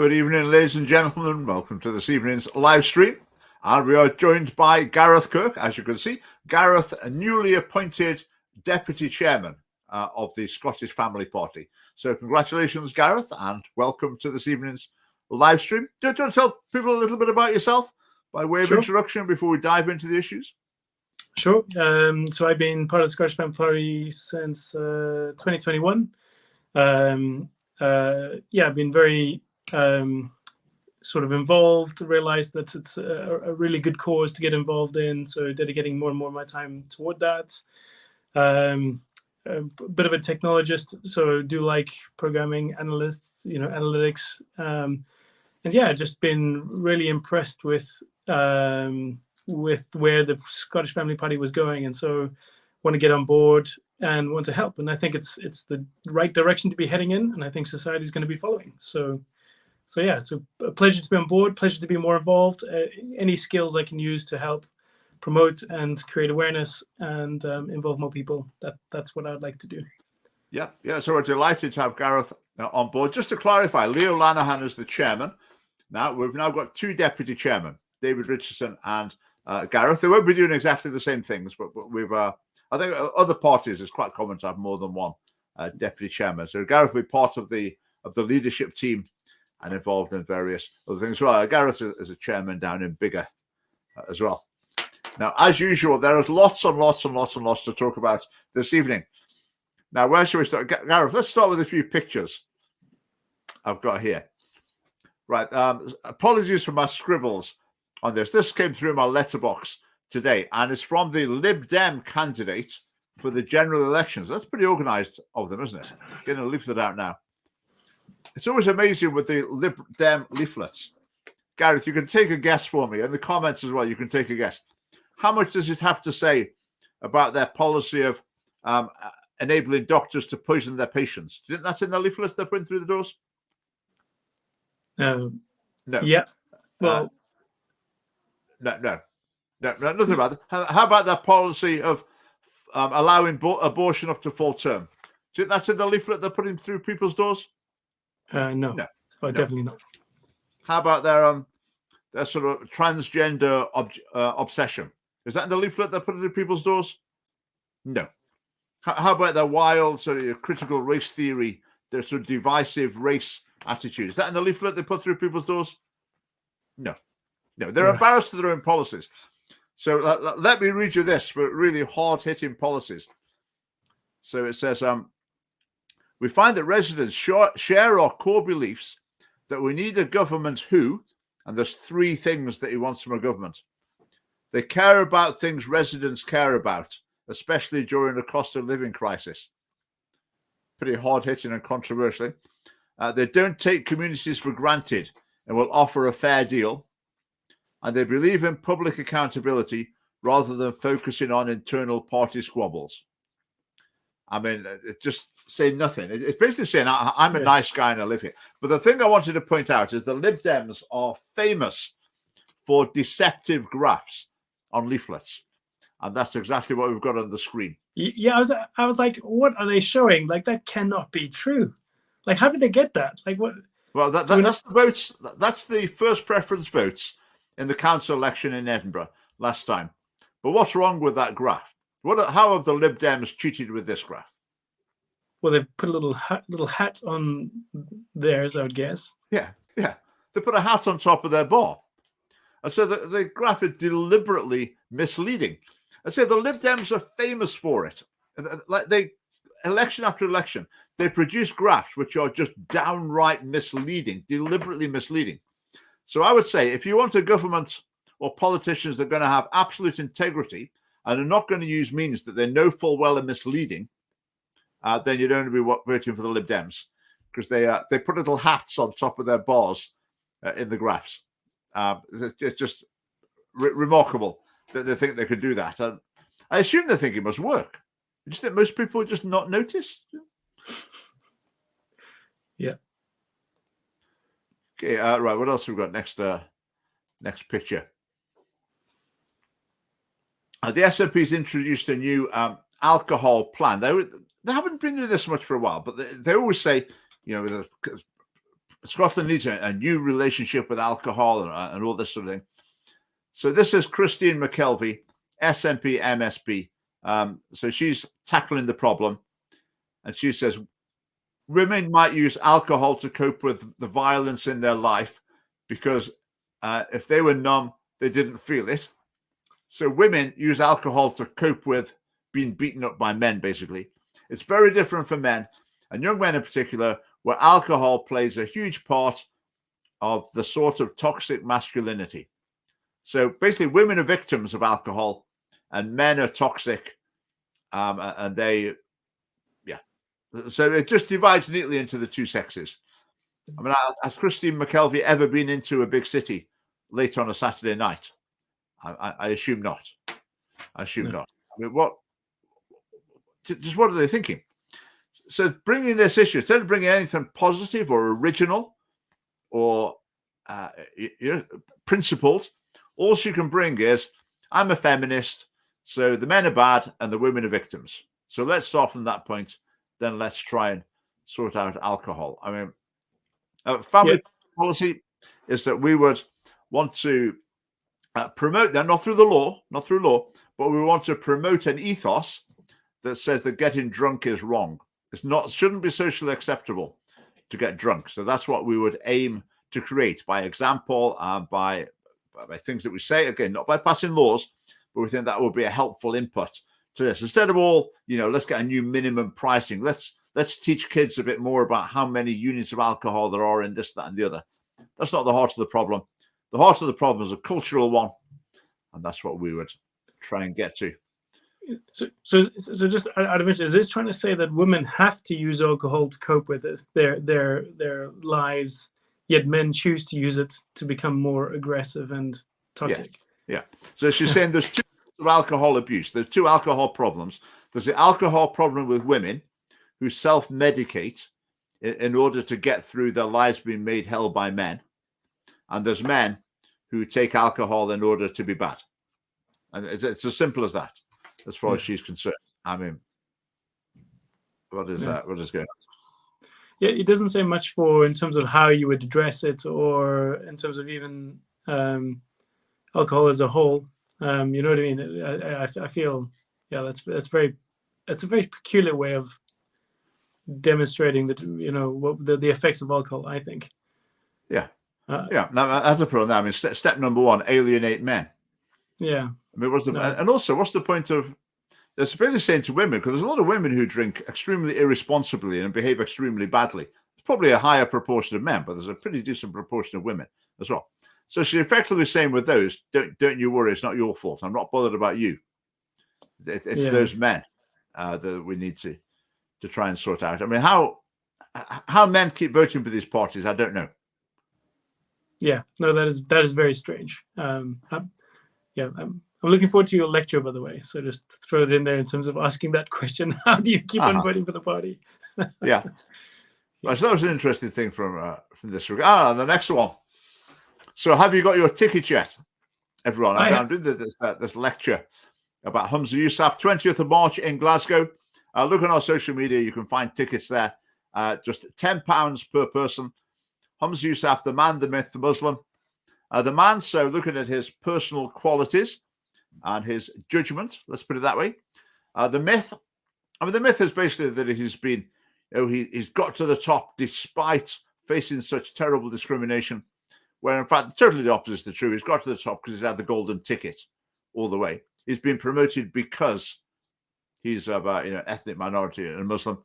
Good evening, ladies and gentlemen. Welcome to this evening's live stream. And we are joined by Gareth Kirk, as you can see. Gareth, a newly appointed deputy chairman of the Scottish Family Party. So congratulations, Gareth, and welcome to this evening's live stream. Do you want to tell people a little bit about yourself by way of introduction before we dive into the issues? Sure. So I've been part of the Scottish Family Party since 2021. I've been very sort of involved, realized that it's a really good cause to get involved in, so dedicating more and more of my time toward that. A bit of a technologist, so do like programming, analytics, just been really impressed with where the Scottish Family Party was going, and so want to get on board and want to help. And I think it's the right direction to be heading in, and I think society is going to be following. So it's a pleasure to be on board, pleasure to be more involved. Any skills I can use to help promote and create awareness and involve more people, that's what I'd like to do. Yeah. So we're delighted to have Gareth on board. Just to clarify, Leo Lanahan is the chairman. Now we've got two deputy chairmen, David Richardson and Gareth. They won't be doing exactly the same things, but we've I think other parties is quite common to have more than one deputy chairman. So Gareth will be part of the leadership team and involved in various other things. Well, Gareth is a chairman down in Biggar as well. Now, as usual, there is lots and lots to talk about this evening. Now, where shall we start? Gareth, let's start with a few pictures I've got here. Right. Apologies for my scribbles on this. This came through my letterbox today, and it's from the Lib Dem candidate for the general elections. That's pretty organised of them, isn't it? Getting a leaflet out now. It's always amazing with the Lib Dem leaflets. Gareth, you can take a guess for me. In the comments as well, you can take a guess. How much does it have to say about their policy of enabling doctors to poison their patients? Do you think that's in the leaflets they're putting through the doors? No. Yeah. Well, No, nothing about that. How about that policy of allowing abortion up to full term? Do you think that's in the leaflet they're putting through people's doors? No. Definitely not. How about their sort of transgender obsession? Is that in the leaflet they're putting through people's doors? No. How about their wild sort of critical race theory, their sort of divisive race attitude? Is that in the leaflet they put through people's doors? No. They're embarrassed of their own policies. So let me read you this, but really hard-hitting policies. So it says, we find that residents share our core beliefs that we need a government who, and there's three things that he wants from a government. They care about things residents care about, especially during the cost of living crisis. Pretty hard-hitting and controversial. They don't take communities for granted and will offer a fair deal. And they believe in public accountability rather than focusing on internal party squabbles. I mean, it's just saying nothing. It's basically saying, I'm a nice guy and I live here. But the thing I wanted to point out is the Lib Dems are famous for deceptive graphs on leaflets. And that's exactly what we've got on the screen. Yeah, I was like, what are they showing? Like, that cannot be true. Like, how did they get that? Like, what? Well, that's the votes. That's the first preference votes in the council election in Edinburgh last time. But what's wrong with that graph? How have the Lib Dems cheated with this graph? Well, they've put a little hat on theirs, I would guess. Yeah. They put a hat on top of their bar. And so the graph is deliberately misleading. I say the Lib Dems are famous for it. Like election after election, they produce graphs which are just downright misleading, deliberately misleading. So I would say if you want a government or politicians that are going to have absolute integrity and are not going to use means that they know full well are misleading, then you'd only be voting for the Lib Dems, because they put little hats on top of their bars in the graphs. It's just remarkable that they think they could do that. And I assume they think it must work. I just think most people just not notice. Yeah. Okay, right. What else have we got next picture? The SNP's introduced a new alcohol plan. They haven't been doing this much for a while, but they always say, with a Scotland needs a new relationship with alcohol and all this sort of thing. So this is Christine McKelvey, SNP MSP. So she's tackling the problem, and she says women might use alcohol to cope with the violence in their life because if they were numb, they didn't feel it. So women use alcohol to cope with being beaten up by men, basically. It's very different for men, and young men in particular, where alcohol plays a huge part of the sort of toxic masculinity. So basically, women are victims of alcohol, and men are toxic, and they, yeah. So it just divides neatly into the two sexes. I mean, has Christine McKelvey ever been into a big city late on a Saturday night? I assume not. I assume not. I mean, what are they thinking? So bringing this issue, instead of bringing anything positive or original or principled, all she can bring is, I'm a feminist, so the men are bad and the women are victims. So let's start from that point. Then let's try and sort out alcohol. I mean, family policy is that we would want to promote them, not through law, but we want to promote an ethos that says that getting drunk is wrong. Shouldn't be socially acceptable to get drunk. So that's what we would aim to create by example, by things that we say, again, not by passing laws, but we think that would be a helpful input to this. Instead of all, let's get a new minimum pricing. Let's teach kids a bit more about how many units of alcohol there are in this, that, and the other. That's not the heart of the problem. The heart of the problem is a cultural one, and that's what we would try and get to. So just out of interest, is this trying to say that women have to use alcohol to cope with it, their lives, yet men choose to use it to become more aggressive and toxic? Yeah. So she's saying there's two types of alcohol abuse. There's two alcohol problems. There's the alcohol problem with women who self-medicate in order to get through their lives being made hell by men. And there's men who take alcohol in order to be bad. And it's as simple as that, as far as she's concerned. I mean, what is that? What is going on? Yeah, it doesn't say much in terms of how you would address it, or in terms of even alcohol as a whole. You know what I mean? I feel, that's a very peculiar way of demonstrating that, what the effects of alcohol, I think. Yeah. Now, as a pro, now, I mean, step number one: alienate men. Yeah. I mean, and also, what's the point of? It's really saying to women, because there's a lot of women who drink extremely irresponsibly and behave extremely badly. It's probably a higher proportion of men, but there's a pretty decent proportion of women as well. So she's effectively saying with those, don't you worry, it's not your fault. I'm not bothered about you. It's those men that we need to try and sort out. I mean, how men keep voting for these parties, I don't know. Yeah, no, that is very strange. I'm looking forward to your lecture, by the way. So just throw it in there in terms of asking that question: how do you keep on voting for the party? Yeah. Well, so that was an interesting thing from this week. The next one. So, have you got your tickets yet, everyone? I'm doing this lecture about Humza Yousaf, 20th of March in Glasgow. Look on our social media; you can find tickets there. Just £10 per person. Humza Yousaf, the man, the myth, the Muslim. The man, so looking at his personal qualities and his judgment, let's put it that way. The myth, the myth is basically that he's been, he's got to the top despite facing such terrible discrimination, where in fact, totally the opposite is the truth. He's got to the top because he's had the golden ticket all the way. He's been promoted because he's about, ethnic minority and Muslim.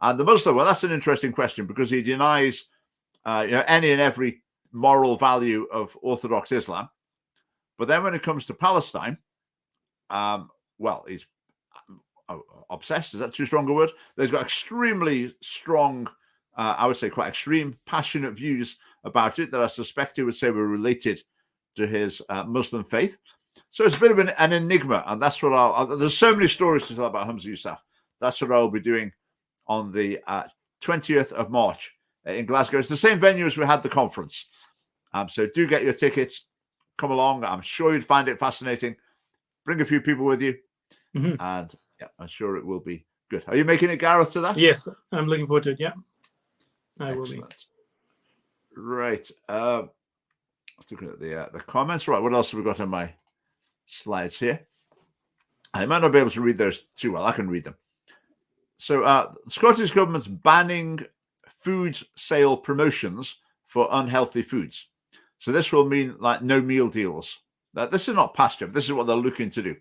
And the Muslim, well, that's an interesting question because he denies, any and every moral value of Orthodox Islam. But then when it comes to Palestine, he's obsessed. Is that too strong a word? He's got extremely strong, I would say quite extreme, passionate views about it that I suspect he would say were related to his Muslim faith. So it's a bit of an enigma. And that's what there's so many stories to tell about Humza Yousaf. That's what I'll be doing on the 20th of March in Glasgow. It's the same venue as we had the conference. So do get your tickets. Come along. I'm sure you'd find it fascinating. Bring a few people with you. And I'm sure it will be good. Are you making it, Gareth, to that? Yes, I'm looking forward to it. Yeah, I will be. Right. Let's look at the comments. Right. What else have we got on my slides here? I might not be able to read those too well. I can read them. So the Scottish government's banning food sale promotions for unhealthy foods. So this will mean like no meal deals. This is not pasture. This is what they're looking to do.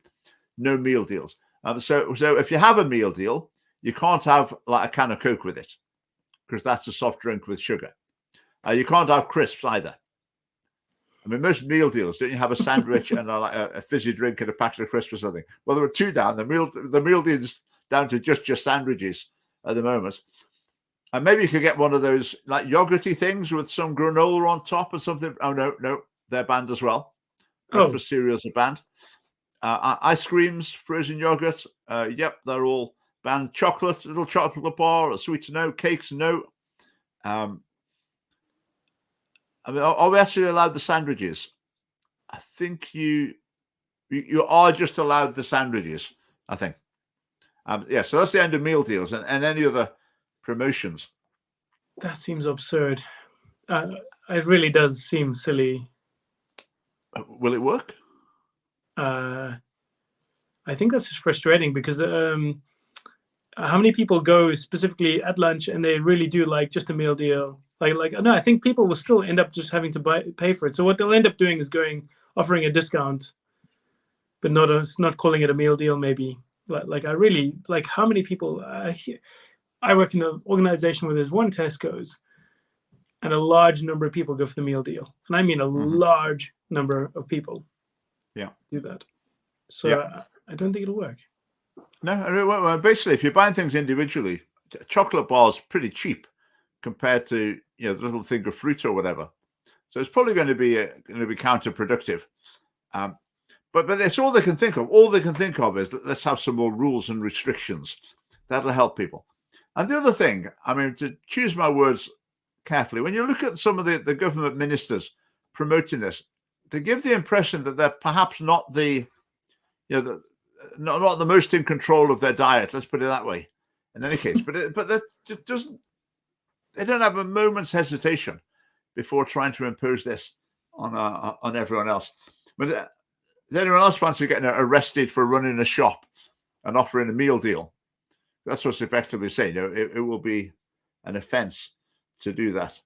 No meal deals. So if you have a meal deal, you can't have like a can of Coke with it because that's a soft drink with sugar. You can't have crisps either. I mean, most meal deals, don't you have a sandwich and a fizzy drink and a packet of crisps or something? Well, there were two down. The meal deals down to just sandwiches at the moment. And maybe you could get one of those like yogurty things with some granola on top or something. Oh, no, they're banned as well. Breakfast cereals are banned. Ice creams, frozen yogurt, yep, they're all banned. Chocolate, little chocolate bar, sweets, no. Cakes, no. I mean, are we actually allowed the sandwiches? I think you are just allowed the sandwiches, I think. Yeah, so that's the end of meal deals and any other promotions. That seems absurd. It really does seem silly. Will it work? I think that's just frustrating because how many people go specifically at lunch and they really do like just a meal deal? No, I think people will still end up just having to pay for it. So what they'll end up doing is offering a discount, but not calling it a meal deal. Maybe I really like how many people. I work in an organization where there's one Tesco's, and a large number of people go for the meal deal, and I mean a large number of people. Yeah, do that. So I don't think it'll work. No, basically, if you're buying things individually, a chocolate bar is pretty cheap compared to the little thing of fruit or whatever. So it's probably going to be counterproductive. But that's all they can think of. All they can think of is let's have some more rules and restrictions. That'll help people. And the other thing, I mean, to choose my words carefully, when you look at some of the government ministers promoting this, they give the impression that they're perhaps not not the most in control of their diet. Let's put it that way. In any case, but that doesn't. They don't have a moment's hesitation before trying to impose this on everyone else. But does anyone else fancy getting arrested for running a shop and offering a meal deal? That's what's effectively saying. It will be an offence to do that.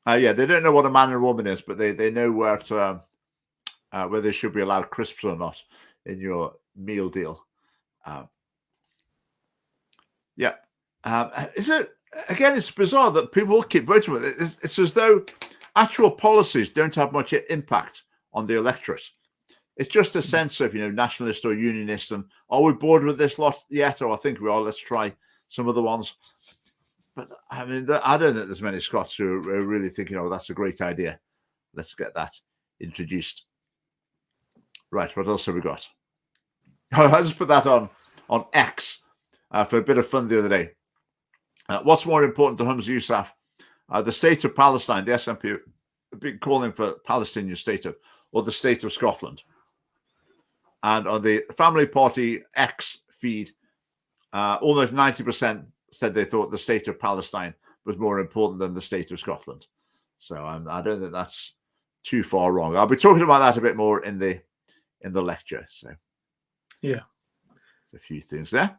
They don't know what a man and woman is, but they know whether they should be allowed crisps or not in your meal deal. Is it again? It's bizarre that people keep voting with it. It's as though actual policies don't have much impact on the electorate. It's just a sense of nationalist or unionist, and are we bored with this lot yet? Or I think we are. Let's try some other ones. But I mean, I don't think there's many Scots who are really thinking, "Oh, that's a great idea. Let's get that introduced." Right. What else have we got? I just put that on X for a bit of fun the other day. What's more important to Humza Yousaf? The state of Palestine, the SNP have been calling for Palestinian statehood, or the state of Scotland. And on the Family Party X feed, almost 90% said they thought the state of Palestine was more important than the state of Scotland. So I don't think that's too far wrong. I'll be talking about that a bit more in the lecture. So yeah, a few things there.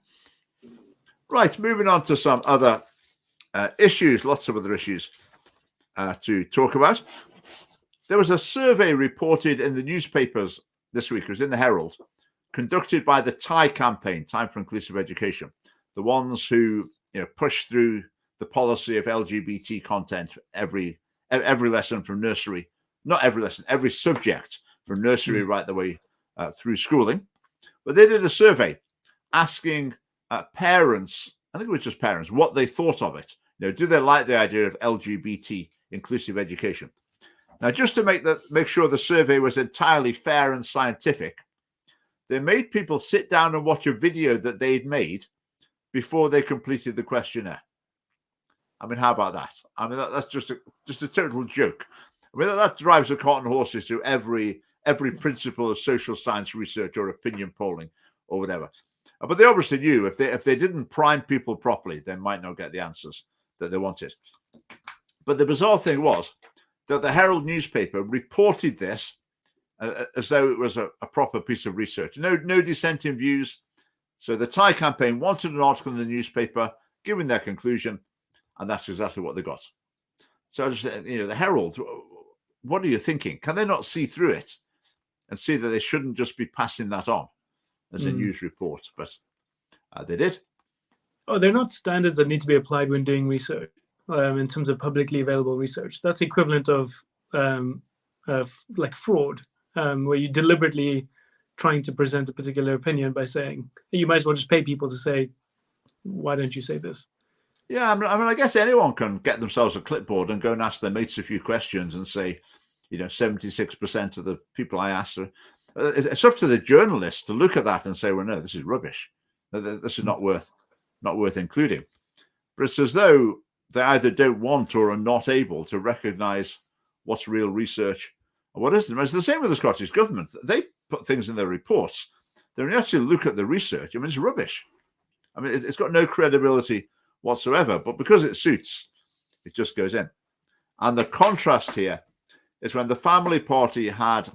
Right, moving on to some other issues, lots of other issues to talk about. There was a survey reported in the newspapers this week, it was in the Herald, conducted by the TIE campaign, Time for Inclusive Education, the ones who push through the policy of LGBT content every lesson from nursery, not every lesson, every subject from nursery right the way through schooling. But they did a survey asking parents, I think it was just parents, what they thought of it. Do they like the idea of LGBT inclusive education? Now, just to make sure the survey was entirely fair and scientific, they made people sit down and watch a video that they'd made before they completed the questionnaire. I mean, how about that? I mean, that's just a total joke. I mean, that drives a cart and horses to every principle of social science research or opinion polling or whatever. But they obviously knew if they didn't prime people properly, they might not get the answers that they wanted. But the bizarre thing was that the Herald newspaper reported this as though it was a proper piece of research. No dissenting views. So the Thai campaign wanted an article in the newspaper giving their conclusion, and that's exactly what they got. So I just, the Herald, what are you thinking? Can they not see through it and see that they shouldn't just be passing that on as a news report? But they did. Oh, they're not standards that need to be applied when doing research in terms of publicly available research. That's equivalent of like fraud, where you deliberately trying to present a particular opinion by saying, you might as well just pay people to say, why don't you say this? Yeah, I mean, I guess anyone can get themselves a clipboard and go and ask their mates a few questions and say, 76% of the people I asked are. It's up to the journalist to look at that and say, well, no, this is rubbish. This is not worth including. But it's as though they either don't want or are not able to recognise what's real research and what isn't. It's the same with the Scottish government. They put things in their reports. They don't actually look at the research. I mean, it's rubbish. I mean, it's got no credibility whatsoever. But because it suits, it just goes in. And the contrast here is when the family party had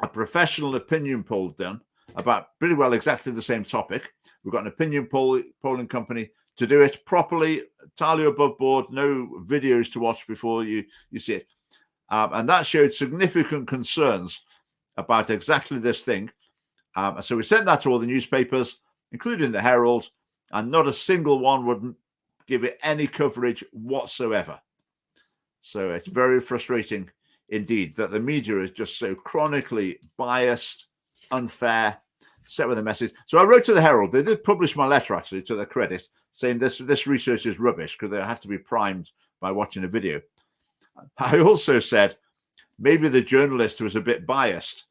a professional opinion poll done about pretty well exactly the same topic. We've got an opinion polling company to do it properly, entirely above board, no videos to watch before you see it. And that showed significant concerns about exactly this thing. So we sent that to all the newspapers, including the Herald, and not a single one would give it any coverage whatsoever. So it's very frustrating indeed that the media is just so chronically biased, unfair, set with a message. So I wrote to the Herald. They did publish my letter, actually, to their credit, saying this research is rubbish because they had to be primed by watching a video. I also said maybe the journalist was a bit biased,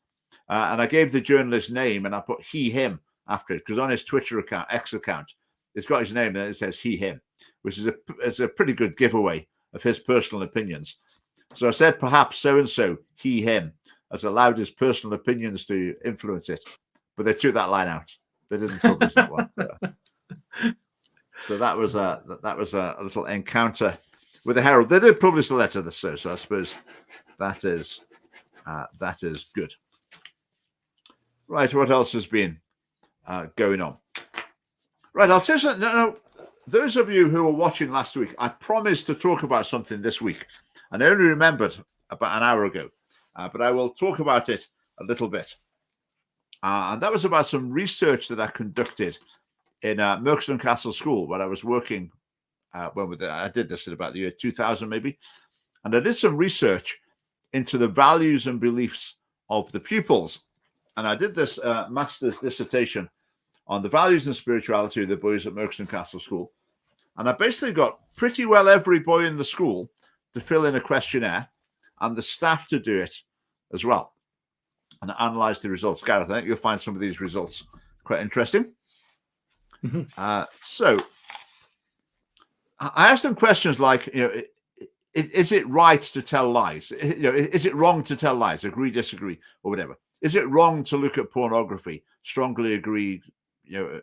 and I gave the journalist's name and I put he, him after it because on his Twitter account, X account, it's got his name and it says he, him, which is a pretty good giveaway of his personal opinions. So I said perhaps so-and-so, he, him, has allowed his personal opinions to influence it. But they took that line out. They didn't publish that one. So that was a little encounter with the Herald. They did publish the letter, so I suppose that is good. Right, what else has been going on? Right, I'll tell you something. No, those of you who were watching last week, I promised to talk about something this week, and I only remembered about an hour ago, but I will talk about it a little bit. And that was about some research that I conducted in Merkston Castle School, where I was working I did this in about the year 2000 maybe. And I did some research into the values and beliefs of the pupils. And I did this master's dissertation on the values and spirituality of the boys at Merkston Castle School. And I basically got pretty well every boy in the school to fill in a questionnaire and the staff to do it as well. And analyze the results. Gareth, I think you'll find some of these results quite interesting. Mm-hmm. So I asked them questions like, is it right to tell lies? Is it wrong to tell lies? Agree, disagree, or whatever. Is it wrong to look at pornography? Strongly agree,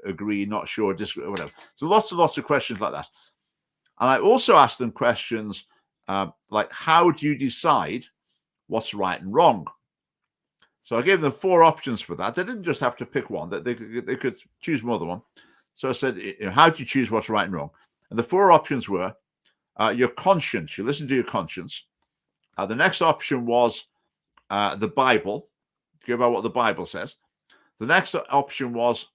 agree, not sure, disagree, or whatever. So lots of questions like that. And I also asked them questions like, how do you decide what's right and wrong? So I gave them 4 options for that. They didn't just have to pick one; they could choose more than one. So I said, how do you choose what's right and wrong? And the 4 options were your conscience. You listen to your conscience. The next option was the Bible. You go by what the Bible says. The next option was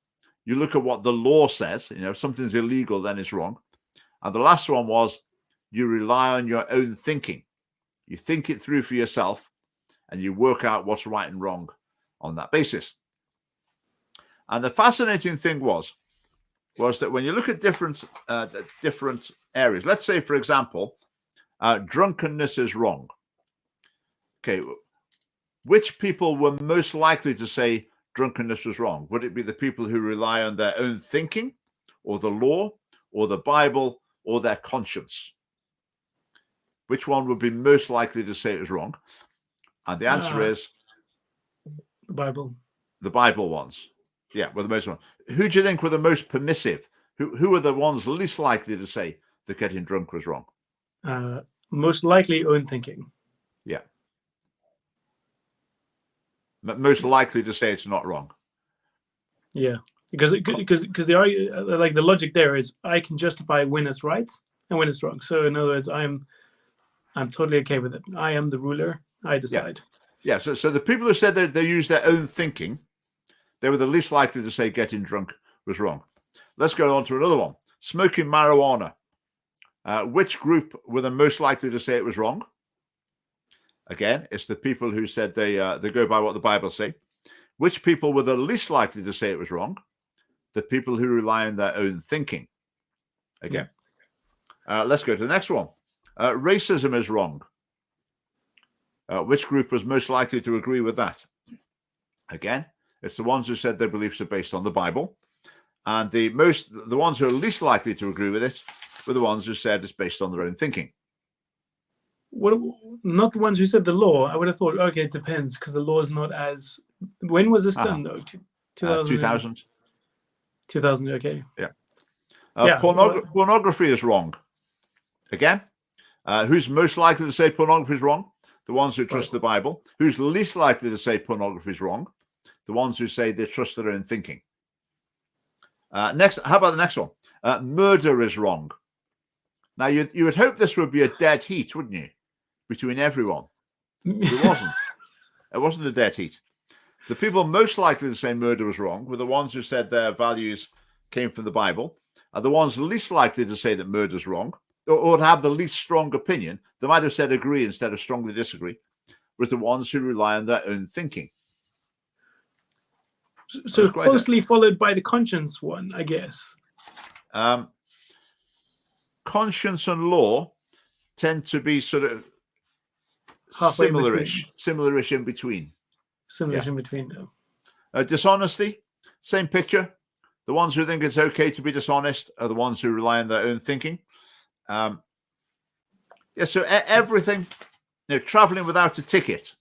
you look at what the law says. If something's illegal, then it's wrong. And the last one was you rely on your own thinking. You think it through for yourself, and you work out what's right and wrong on that basis. And the fascinating thing was that when you look at different areas, let's say, for example, drunkenness is wrong. Okay, which people were most likely to say drunkenness was wrong? Would it be the people who rely on their own thinking, or the law, or the Bible, or their conscience? Which one would be most likely to say it was wrong? And the answer is the Bible. The Bible ones. Yeah, were the most one. Who do you think were the most permissive? Who were the ones least likely to say that getting drunk was wrong? most likely own thinking. Yeah. Most likely to say it's not wrong. Yeah, because the like the logic there is I can justify when it's right and when it's wrong. So in other words, I'm totally okay with it. I am the ruler. I decide. Yeah. So the people who said that they use their own thinking, they were the least likely to say getting drunk was wrong. Let's go on to another one. Smoking marijuana. Which group were the most likely to say it was wrong? Again, it's the people who said they go by what the Bible say. Which people were the least likely to say it was wrong? The people who rely on their own thinking. Again. Let's go to the next one. Racism is wrong. Which group was most likely to agree with that? Again, it's the ones who said their beliefs are based on the Bible. And the ones who are least likely to agree with it were the ones who said it's based on their own thinking. What? Not the ones who said the law. I would have thought, okay, it depends, because the law is not as. When was this done though? 2000. 2000. Okay. Yeah. Pornography is wrong. Again, who's most likely to say pornography is wrong? The ones who trust the Bible. Who's least likely to say pornography is wrong? The ones who say they trust their own thinking. Next, how about the next one? Murder is wrong. Now, you would hope this would be a dead heat, wouldn't you? Between everyone. It wasn't. It wasn't a dead heat. The people most likely to say murder was wrong were the ones who said their values came from the Bible. The ones least likely to say that murder is wrong, or to have the least strong opinion, they might have said agree instead of strongly disagree, was the ones who rely on their own thinking. So closely followed by the conscience one, I guess. Conscience and law tend to be sort of similar-ish in between. Similar in between, though. Dishonesty, same picture. The ones who think it's okay to be dishonest are the ones who rely on their own thinking. So everything, traveling without a ticket,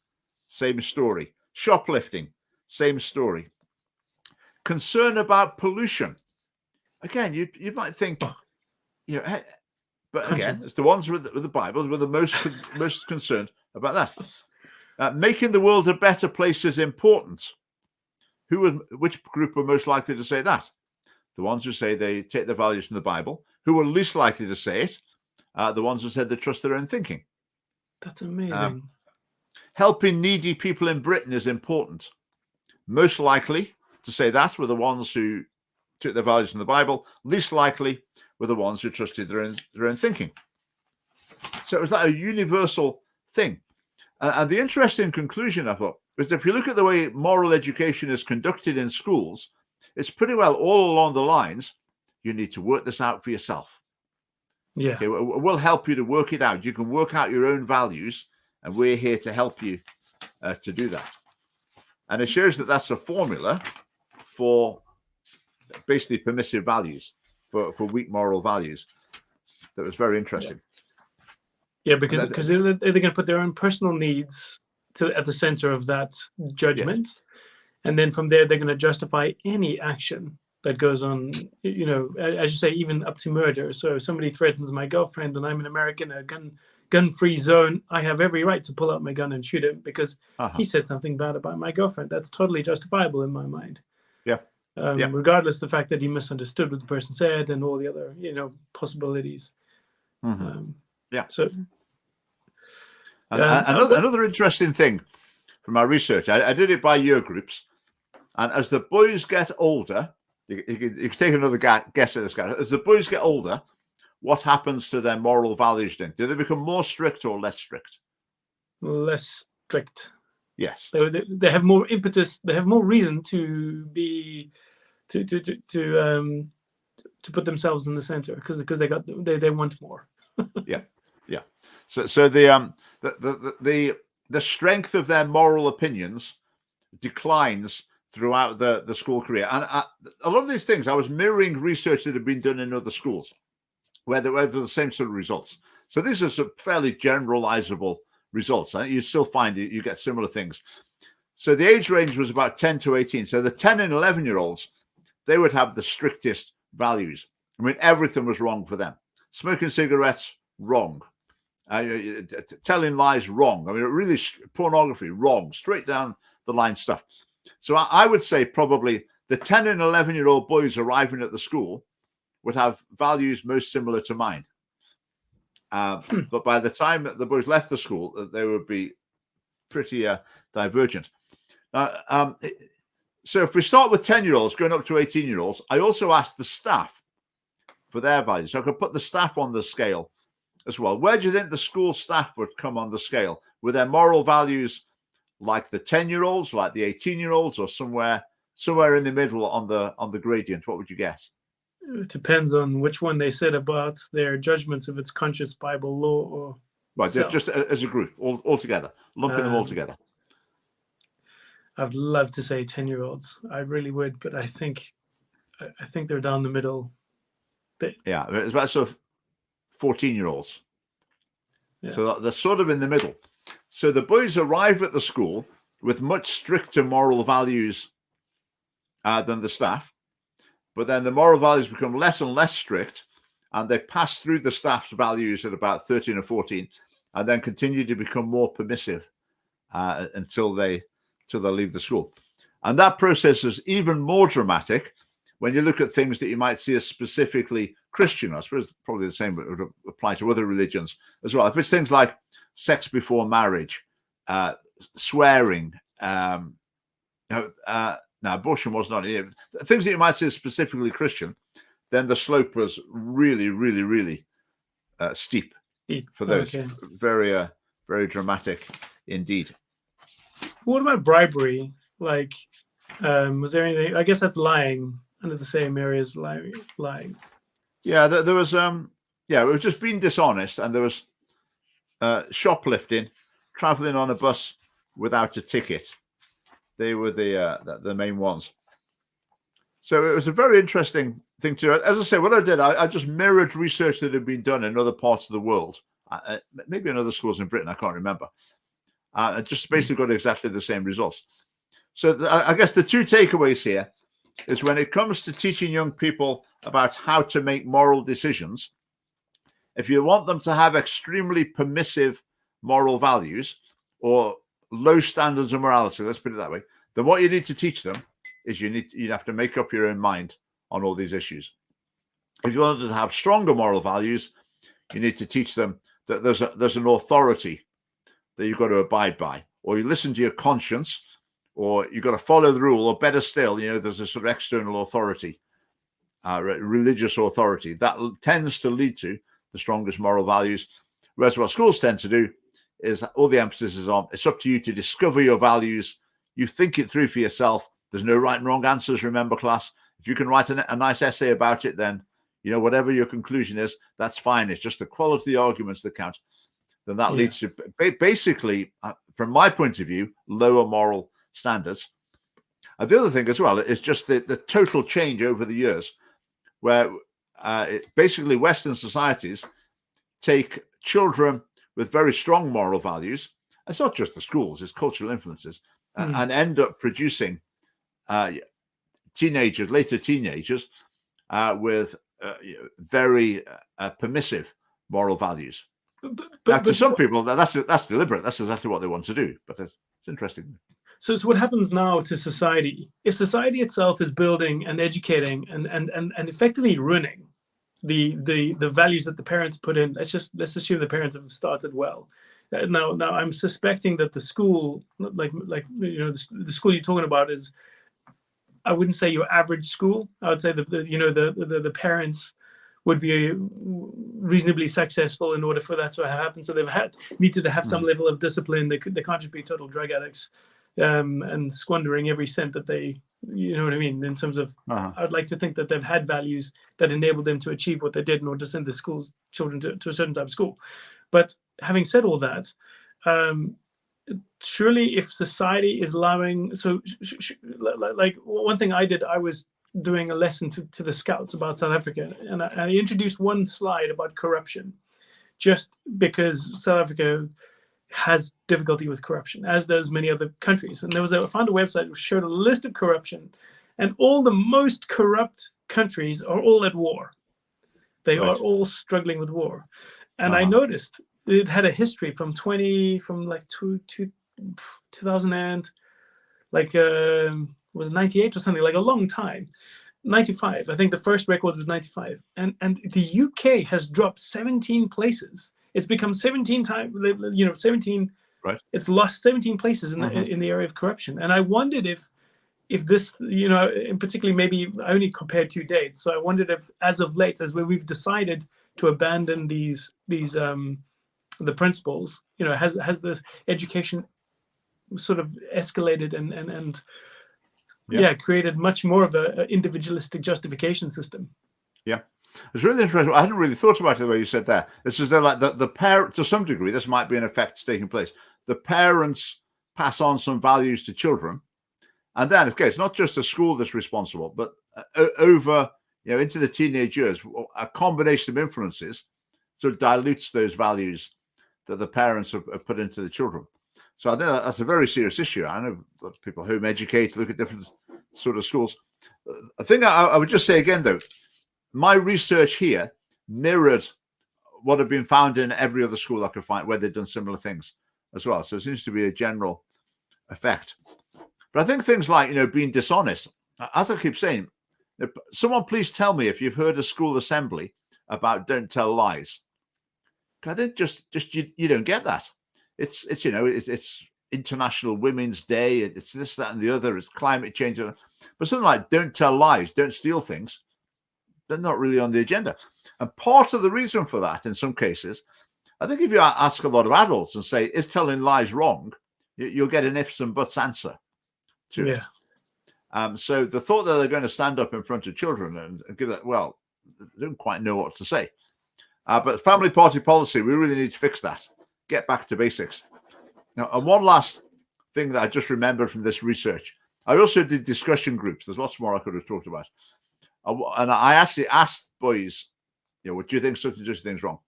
same story. Shoplifting, same story. Concern about pollution. Again, you might think, but again, it's the ones with the Bible were the most concerned about that. Making the world a better place is important. Which group were most likely to say that? The ones who say they take their values from the Bible. Who were least likely to say it? The ones who said they trust their own thinking. That's amazing. Helping needy people in Britain is important. Most likely to say that were the ones who took their values from the Bible. Least likely were the ones who trusted their own thinking. So it was like a universal thing. And the interesting conclusion, I thought, was if you look at the way moral education is conducted in schools, it's pretty well all along the lines, you need to work this out for yourself. Yeah. Okay, we'll help you to work it out. You can work out your own values, and we're here to help you to do that. And it shows that that's a formula for basically permissive values, for weak moral values. That was very interesting. Yeah, because they're going to put their own personal needs at the center of that judgment. Yes. And then from there, they're going to justify any action that goes on, as you say, even up to murder. So if somebody threatens my girlfriend and I'm in America in a gun-free zone, I have every right to pull out my gun and shoot him because he said something bad about my girlfriend. That's totally justifiable in my mind. Yeah. Regardless of the fact that he misunderstood what the person said and all the other, possibilities. Mm-hmm. So another interesting thing from our research, I did it by year groups, and as the boys get older, you can take another guess at this guy. As the boys get older, what happens to their moral values then? Do they become more strict or less strict? Less strict. Yes. They have more impetus. They have more reason to be to put themselves in the center because they want more. Yeah. So the strength of their moral opinions declines throughout the school career, and a lot of these things I was mirroring research that had been done in other schools where there were the same sort of results. So these are some fairly generalizable results. I think you still find you get similar things. So the age range was about 10 to 18. So the 10 and 11-year-olds, they would have the strictest values. I mean, everything was wrong for them. Smoking cigarettes, wrong. telling lies wrong. I mean, really pornography wrong, straight down the line stuff. So I would say probably the 10 and 11-year-old boys arriving at the school would have values most similar to mine. But by the time that the boys left the school, they would be pretty divergent. So if we start with 10-year-olds going up to 18-year-olds, I also asked the staff for their values. So I could put the staff on the scale as well. Where do you think the school staff would come on the scale? Were their moral values like the 10-year-olds, like the 18-year-olds, or somewhere in the middle on the gradient? What would you guess? It depends on which one they said about their judgments, if it's conscious Bible law or right, just as a group, all together, lumping them all together. I'd love to say 10-year-olds. I really would, but I think they're down the middle. Yeah, it's about sort of 14-year-olds. Yeah. So they're sort of in the middle. So the boys arrive at the school with much stricter moral values than the staff. But then the moral values become less and less strict, and they pass through the staff's values at about 13 or 14, and then continue to become more permissive until they leave the school. And that process is even more dramatic when you look at things that you might see as specifically Christian. I suppose probably the same would apply to other religions as well. If it's things like sex before marriage, swearing, now, abortion was not things that you might say is specifically Christian, then the slope was really, really, really steep for those. Okay. Very, very dramatic indeed. What about bribery? Like, was there anything? I guess that's lying under the same area as lying. Yeah, there was. It was just being dishonest, and there was shoplifting, traveling on a bus without a ticket. They were the main ones. So it was a very interesting thing to. As I say, what I did, I just mirrored research that had been done in other parts of the world, maybe in other schools in Britain. I can't remember. I just basically got exactly the same results. So I guess the two takeaways here is when it comes to teaching young people about how to make moral decisions, if you want them to have extremely permissive moral values or low standards of morality, let's put it that way, then what you need to teach them is you have to make up your own mind on all these issues. If you want them to have stronger moral values, you need to teach them that there's an authority that you've got to abide by, or you listen to your conscience, or you've got to follow the rule, or better still, there's a sort of external authority, religious authority that tends to lead to the strongest moral values. Whereas what schools tend to do is all the emphasis is on it's up to you to discover your values. You think it through for yourself. There's no right and wrong answers. Remember, class, if you can write a nice essay about it, then whatever your conclusion is, that's fine. It's just the quality of the arguments that count. Then that leads to basically, from my point of view, lower moral standards. And the other thing as well is just the total change over the years, where basically Western societies take children with very strong moral values. It's not just the schools, it's cultural influences, and end up producing later teenagers with very permissive moral values. But to some people, that's deliberate. That's exactly what they want to do. But it's interesting. So what happens now to society? If society itself is building and educating and effectively ruining the values that the parents put in, let's assume the parents have started well. Now I'm suspecting that the school, the school you're talking about is, I wouldn't say your average school. I would say the parents would be reasonably successful in order for that to happen. So they've needed to have some level of discipline. They can't just be total drug addicts and squandering every cent that they, you know what I mean? In terms of, I'd like to think that they've had values that enabled them to achieve what they did in order to send the children to a certain type of school. But having said all that, surely if society is allowing, like one thing I did, I was doing a lesson to the scouts about South Africa, and I introduced one slide about corruption, just because South Africa has difficulty with corruption, as does many other countries. And I found a website which showed a list of corruption, and all the most corrupt countries are all at war. They are all struggling with war. And I noticed it had a history from like 2000 and like was 98 or something, like a long time. 95, I think the first record was 95, and the UK has dropped 17 places. It's become 17 times, 17. Right. It's lost 17 places in the area of corruption. And I wondered if this, in particularly, maybe I only compared 2 dates. So I wondered if, as of late, as we've decided to abandon these the principles, has this education sort of escalated and created much more of a individualistic justification system. Yeah, it's really interesting. I hadn't really thought about it the way you said that. This is like the parent, to some degree, this might be an effect taking place. The parents pass on some values to children, and then, okay, it's not just the school that's responsible, but over into the teenage years, a combination of influences sort of dilutes those values that the parents have put into the children. So I think that's a very serious issue. I know lots of people home educate, look at different sort of schools. I think I would just say again, though, my research here mirrored what had been found in every other school I could find where they'd done similar things as well. So it seems to be a general effect. But I think things like, being dishonest, as I keep saying, someone please tell me if you've heard a school assembly about don't tell lies. I think just you don't get that. It's International Women's Day. It's this, that, and the other. It's climate change. But something like don't tell lies, don't steal things, they're not really on the agenda. And part of the reason for that, in some cases, I think if you ask a lot of adults and say, is telling lies wrong, you'll get an ifs and buts answer to it. So the thought that they're going to stand up in front of children and give that, well, they don't quite know what to say. But family party policy, we really need to fix that. Get back to basics. Now, and one last thing that I just remembered from this research, I also did discussion groups. There's lots more I could have talked about. And I actually asked boys, what do you think such and such thing's wrong?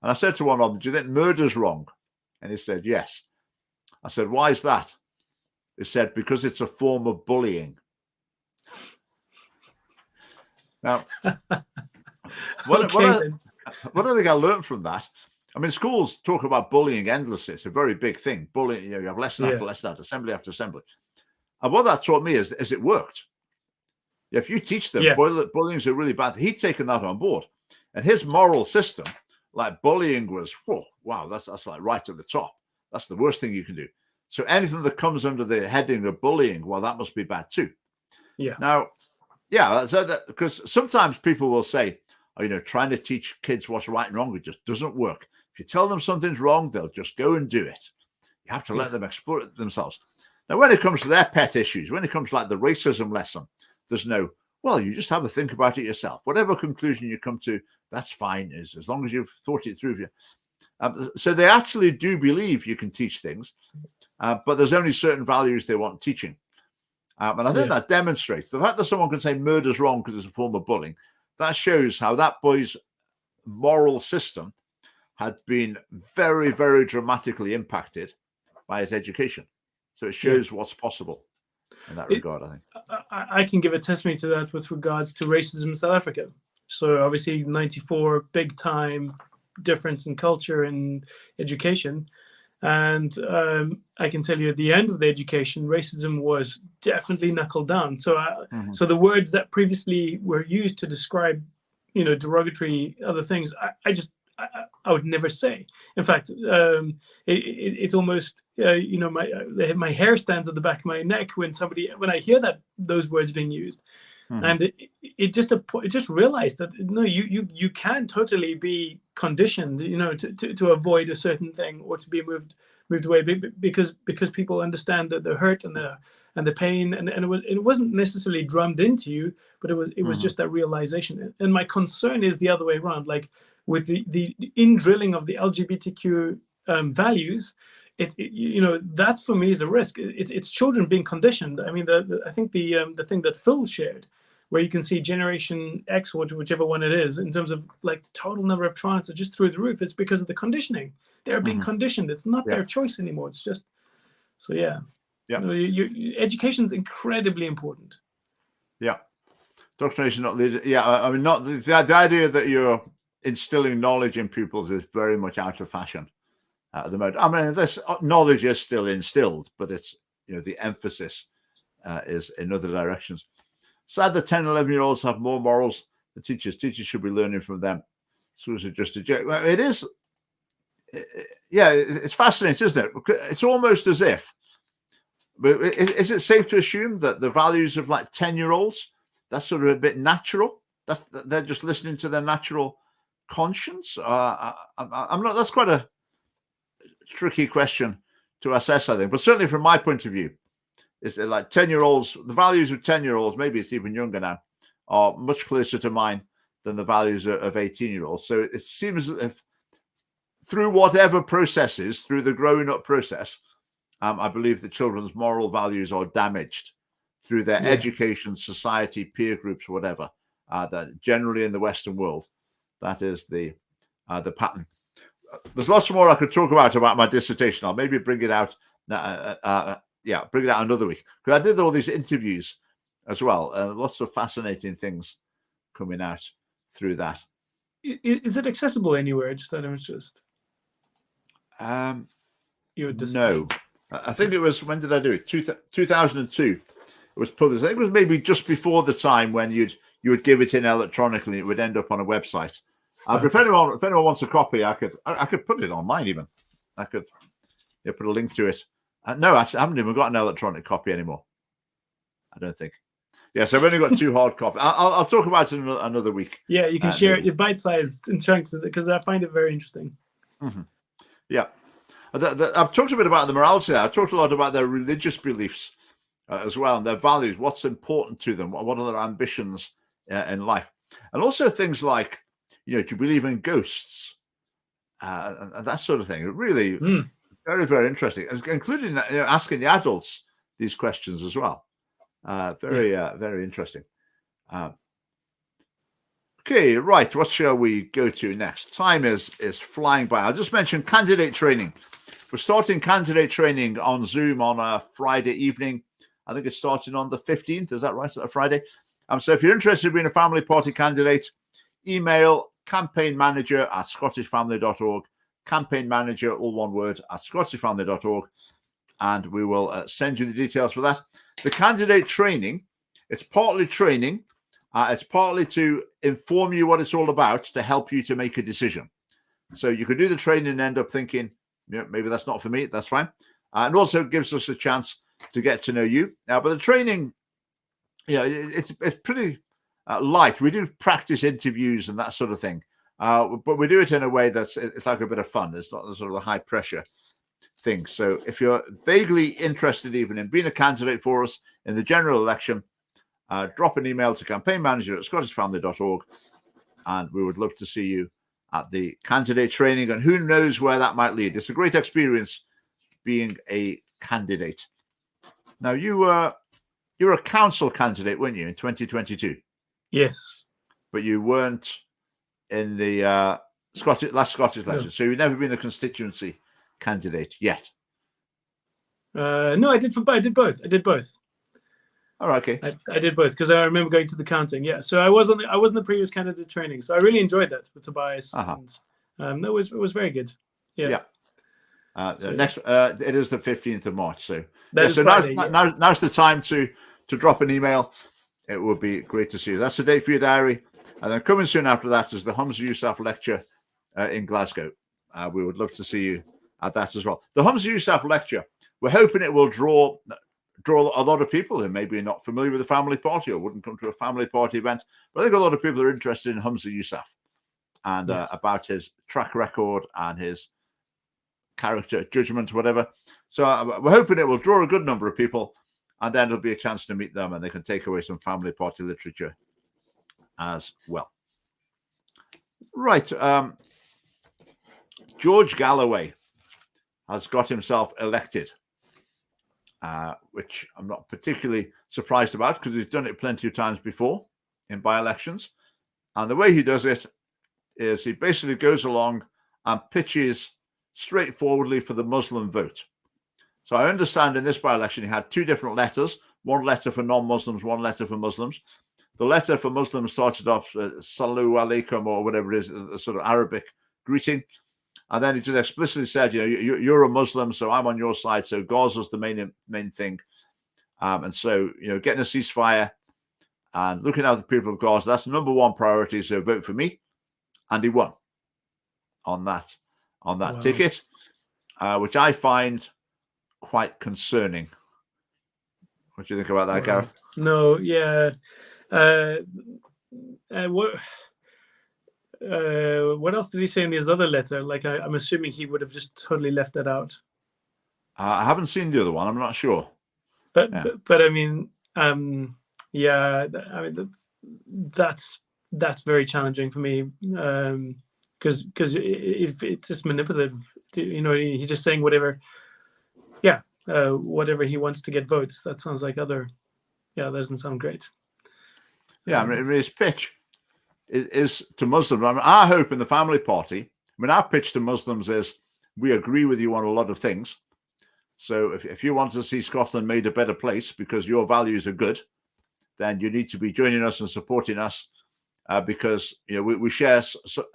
And I said to one of them, do you think murder's wrong? And he said, yes. I said, why is that? He said, because it's a form of bullying. Now, what I think I learned from that, I mean, schools talk about bullying endlessly. It's a very big thing. Bullying, you have lesson after lesson, assembly after assembly. And what that taught me is it worked. If you teach them bullying is a really bad thing, he'd taken that on board. And his moral system, like bullying was, wow, that's like right at the top. That's the worst thing you can do. So anything that comes under the heading of bullying, well, that must be bad too. Yeah. Now, because sometimes people will say, trying to teach kids what's right and wrong, it just doesn't work. If you tell them something's wrong, they'll just go and do it. You have to let them explore it themselves. Now, when it comes to their pet issues, when it comes to like the racism lesson, there's no, well, you just have a think about it yourself. Whatever conclusion you come to, that's fine, as long as you've thought it through. So they actually do believe you can teach things, but there's only certain values they want teaching. And I think that demonstrates the fact that someone can say murder's wrong because it's a form of bullying. That shows how that boy's moral system had been very, very dramatically impacted by his education. So it shows what's possible in that regard, I think. I can give a testimony to that with regards to racism in South Africa. So obviously 94, big time difference in culture and education. And I can tell you at the end of the education, racism was definitely knuckled down. So so the words that previously were used to describe, derogatory other things, I would never say. In fact, it's almost, my hair stands at the back of my neck when I hear those words being used. And it just realized that no, you can totally be conditioned, to avoid a certain thing or to be moved away because people understand that the hurt and the pain and it wasn't necessarily drummed into you, but it was just that realization. And my concern is the other way around, like with the in-drilling of the LGBTQ values. That for me is a risk. It's children being conditioned. I mean, I think the thing that Phil shared, where you can see Generation X or whichever one it is, in terms of like the total number of trials are just through the roof. It's because of the conditioning. They're being conditioned. It's not their choice anymore. It's just so education is incredibly important. Yeah, indoctrination, not leader. Yeah, I mean, not the idea that you're instilling knowledge in pupils is very much out of fashion at the moment. I mean, this knowledge is still instilled, but it's, the emphasis is in other directions. Sad that 10, 11-year-olds have more morals than teachers. Teachers should be learning from them. So it's just a joke. Well, it is. Yeah, it's fascinating, isn't it? It's almost as if, but is it safe to assume that the values of like 10-year-olds, that's sort of a bit natural? They're just listening to their natural conscience? I'm not. That's quite a tricky question to assess, I think. But certainly from my point of view, is that like 10-year-olds, the values of 10-year-olds, maybe it's even younger now, are much closer to mine than the values of 18-year-olds. So it seems as if through whatever processes, through the growing up process, I believe that children's moral values are damaged through their education, society, peer groups, whatever. That generally in the Western world, that is the pattern. There's lots more I could talk about my dissertation. I'll maybe bring it out. Bring it out another week, because I did all these interviews as well. Lots of fascinating things coming out through that. Is it accessible anywhere? Just out of interest. No, I think it was, when did I do it? 2002. It was published. I think it was maybe just before the time when you would give it in electronically. It would end up on a website. But if anyone wants a copy, I could put it online even. I could put a link to it. No, actually, I haven't even got an electronic copy anymore. I don't think. Yes, I've only got 2 hard copies. I'll talk about it another week. Yeah, you can share it. You're bite-sized in chunks because I find it very interesting. Mm-hmm. Yeah. I've talked a bit about the morality. I've talked a lot about their religious beliefs as well, and their values, what's important to them, what are their ambitions in life. And also things like, do you believe in ghosts? And that sort of thing. Really very, very interesting, including asking the adults these questions as well. Very interesting. Okay, right. What shall we go to next? Time is flying by. I'll just mention candidate training. We're starting candidate training on Zoom on a Friday evening. I think it's starting on the 15th. Is that right? Is that a Friday? So if you're interested in being a family party candidate, email campaignmanager@scottishfamily.org. Campaign manager, all one word, @scottishfamily.org, and we will send you the details for that. The candidate training, it's partly training, it's partly to inform you what it's all about, to help you to make a decision. So you could do the training and end up thinking, maybe that's not for me. That's fine. And also gives us a chance to get to know you. But the training, it's pretty light. We do practice interviews and that sort of thing. But we do it in a way it's like a bit of fun. It's not the sort of a high pressure thing. So if you're vaguely interested even in being a candidate for us in the general election, drop an email to campaignmanager@scottishfamily.org, and we would love to see you at the candidate training. And who knows where that might lead. It's a great experience being a candidate. Now, you were a council candidate, weren't you, in 2022? Yes. But you weren't in the last Scottish election. No. So you've never been a constituency candidate yet. No, I did both. All right, okay. I did both because I remember going to the counting. Yeah, so I was on the previous candidate training, so I really enjoyed that with Tobias. And it was very good. Yeah. Next, it is the 15th of March. So Friday, now's the time to drop an email. It would be great to see you. That's the date for your diary. And then coming soon after that is the Humza Yousaf lecture in Glasgow. We would love to see you at that as well. The Humza Yousaf lecture, we're hoping it will draw a lot of people who maybe are not familiar with the family party or wouldn't come to a family party event. But I think a lot of people are interested in Humza Yousaf and about his track record and his character, judgment, whatever. So we're hoping it will draw a good number of people, and then there'll be a chance to meet them and they can take away some family party literature as well. Right. George Galloway has got himself elected, which I'm not particularly surprised about because he's done it plenty of times before in by-elections. And the way he does it is he basically goes along and pitches straightforwardly for the Muslim vote. So I understand in this by-election he had 2 different letters, one letter for non-Muslims, one letter for Muslims. the letter for Muslims started off "Salu alaikum" or whatever it is, the sort of Arabic greeting, and then it just explicitly said, you're a Muslim, so I'm on your side. So Gaza's the main thing, and so getting a ceasefire and looking at the people of Gaza, that's the number one priority. So vote for me, and he won on that Wow. ticket, which I find quite concerning. What do you think about that, Wow. Gareth? No, yeah. What else did he say in his other letter? Like, I'm assuming he would have just totally left that out. I haven't seen the other one. I'm not sure. But I mean, yeah. I mean, that's very challenging for me, because if it's just manipulative, he's just saying whatever. Yeah, whatever he wants to get votes. That sounds like that doesn't sound great. Yeah, I mean, his pitch is to Muslims. I mean, our hope in the family party, I mean, our pitch to Muslims is we agree with you on a lot of things. So if you want to see Scotland made a better place because your values are good, then you need to be joining us and supporting us because we share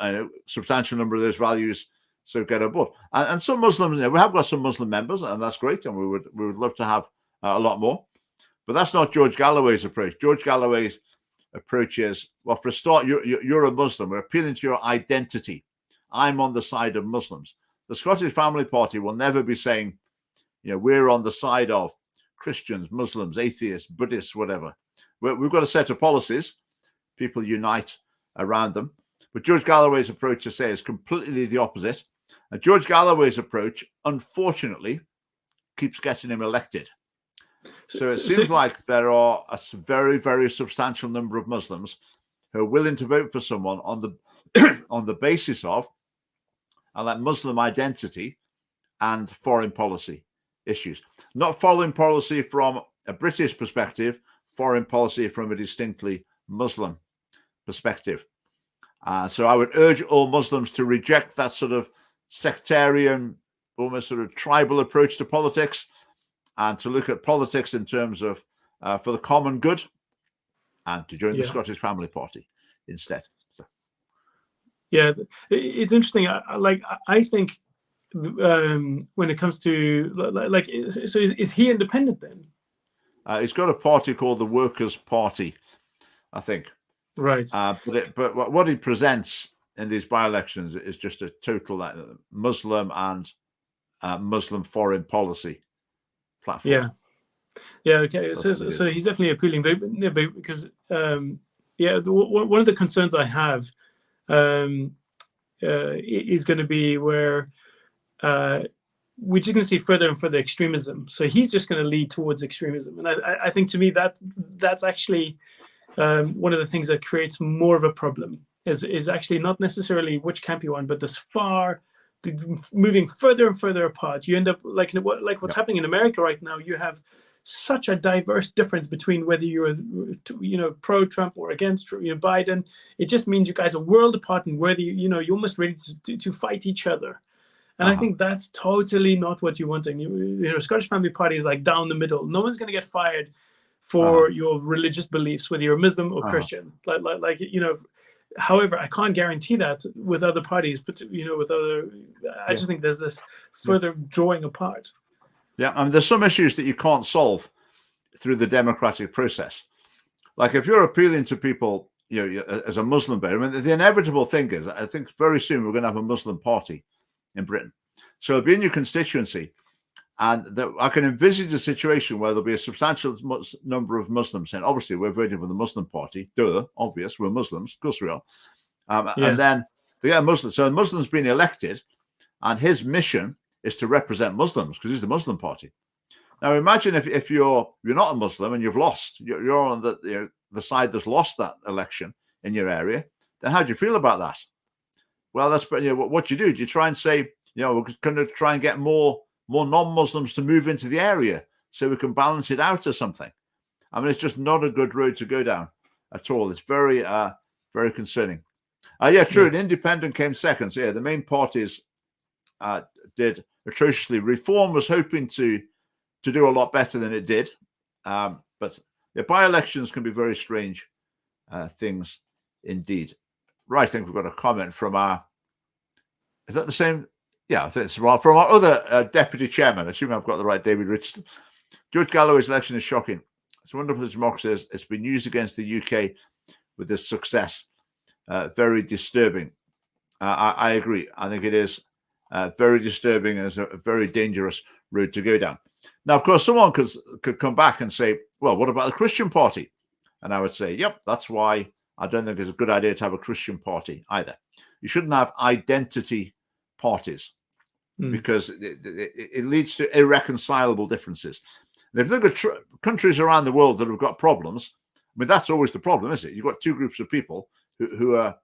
a substantial number of those values. So get aboard. And some Muslims, we have got some Muslim members, and that's great, and we would love to have a lot more. But that's not George Galloway's approach. George Galloway's approach is, well, for a start, you're a Muslim. We're appealing to your identity. I'm on the side of Muslims. The Scottish Family Party will never be saying, we're on the side of Christians, Muslims, atheists, Buddhists, whatever. We've got a set of policies. People unite around them. But George Galloway's approach, I say, is completely the opposite. And George Galloway's approach, unfortunately, keeps getting him elected. So it seems like there are a very, very substantial number of Muslims who are willing to vote for someone on the on the basis of that Muslim identity and foreign policy issues. Not foreign policy from a British perspective, foreign policy from a distinctly Muslim perspective. So I would urge all Muslims to reject that sort of sectarian, almost sort of tribal approach to politics, and to look at politics in terms of for the common good, and to join the Scottish Family Party instead. So, yeah, it's interesting. I think when it comes to so is he independent then? He's got a party called the Workers' Party, I think. Right. But what he presents in these by-elections is just a total Muslim and Muslim foreign policy platform. Yeah. Okay. So he's definitely appealing, because one of the concerns I have is going to be where we're just going to see further and further extremism. So he's just going to lead towards extremism, and I think to me that's actually one of the things that creates more of a problem. Is actually not necessarily which camp you're on, but moving further and further apart. You end up like what's happening in America right now. You have such a diverse difference between whether you're pro Trump or against Biden. It just means you guys are world apart, and whether you're almost ready to fight each other. And I think that's totally not what you want. And Scottish Family Party is like down the middle. No one's going to get fired for your religious beliefs, whether you're Muslim or Christian. However, I can't guarantee that with other parties, but I just think there's this further drawing apart. Yeah, I mean, there's some issues that you can't solve through the democratic process. Like if you're appealing to people, as a Muslim, I mean, the inevitable thing is, I think very soon we're going to have a Muslim party in Britain. So it'll be in your constituency, and I can envisage a situation where there'll be a substantial number of Muslims saying, obviously, we're voting for the Muslim party. Duh, obvious, we're Muslims. Of course we are. And then they get a Muslim. So the Muslim's been elected, and his mission is to represent Muslims because he's the Muslim party. Now, imagine if you're not a Muslim and you've lost, you're on the side that's lost that election in your area, then how do you feel about that? Well, that's what you do. Do you try and say, we're going to try and get more non-Muslims to move into the area so we can balance it out or something? I mean, it's just not a good road to go down at all. It's very, very concerning. True. An independent came second. So the main parties did atrociously. Reform was hoping to do a lot better than it did. But by-elections can be very strange things indeed. Right, I think we've got a comment from our. Is that the same? Yeah, I think it's from our other deputy chairman. I assume I've got the right David Richardson. George Galloway's election is shocking. It's wonderful that democracy it's been used against the UK with this success. Very disturbing. I agree. I think it is very disturbing and it's a very dangerous route to go down. Now, of course, someone could come back and say, well, what about the Christian party? And I would say, yep, that's why I don't think it's a good idea to have a Christian party either. You shouldn't have identity parties because it leads to irreconcilable differences. And if you look at countries around the world that have got problems, I mean, that's always the problem, isn't it? You've got two groups of people who are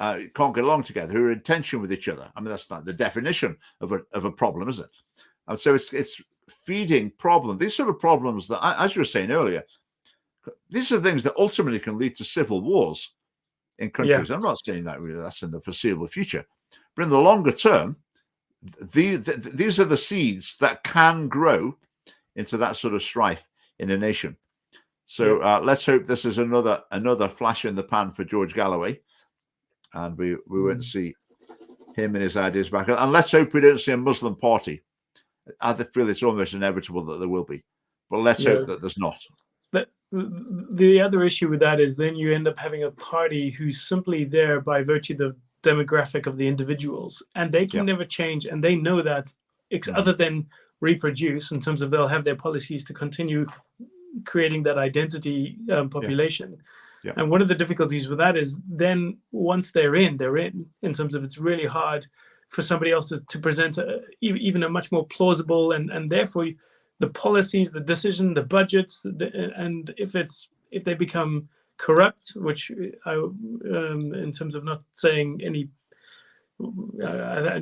can't get along together, who are in tension with each other. I mean, that's not the definition of a problem, is it? And so it's feeding problems. These sort of problems that, as you were saying earlier, these are things that ultimately can lead to civil wars in countries. Yeah. I'm not saying that really that's in the foreseeable future, but in the longer term, these are the seeds that can grow into that sort of strife in a nation. So let's hope this is another flash in the pan for George Galloway, and we won't see him and his ideas back. And let's hope we don't see a Muslim party. I feel it's almost inevitable that there will be, but let's hope that there's not. But the other issue with that is then you end up having a party who's simply there by virtue of the demographic of the individuals, and they can never change, and they know that other than reproduce in terms of they'll have their policies to continue creating that identity population. Yeah. And one of the difficulties with that is then once they're in terms of it's really hard for somebody else to present even a much more plausible and therefore the policies, the decision, the budgets, and if they become corrupt, which in terms of not saying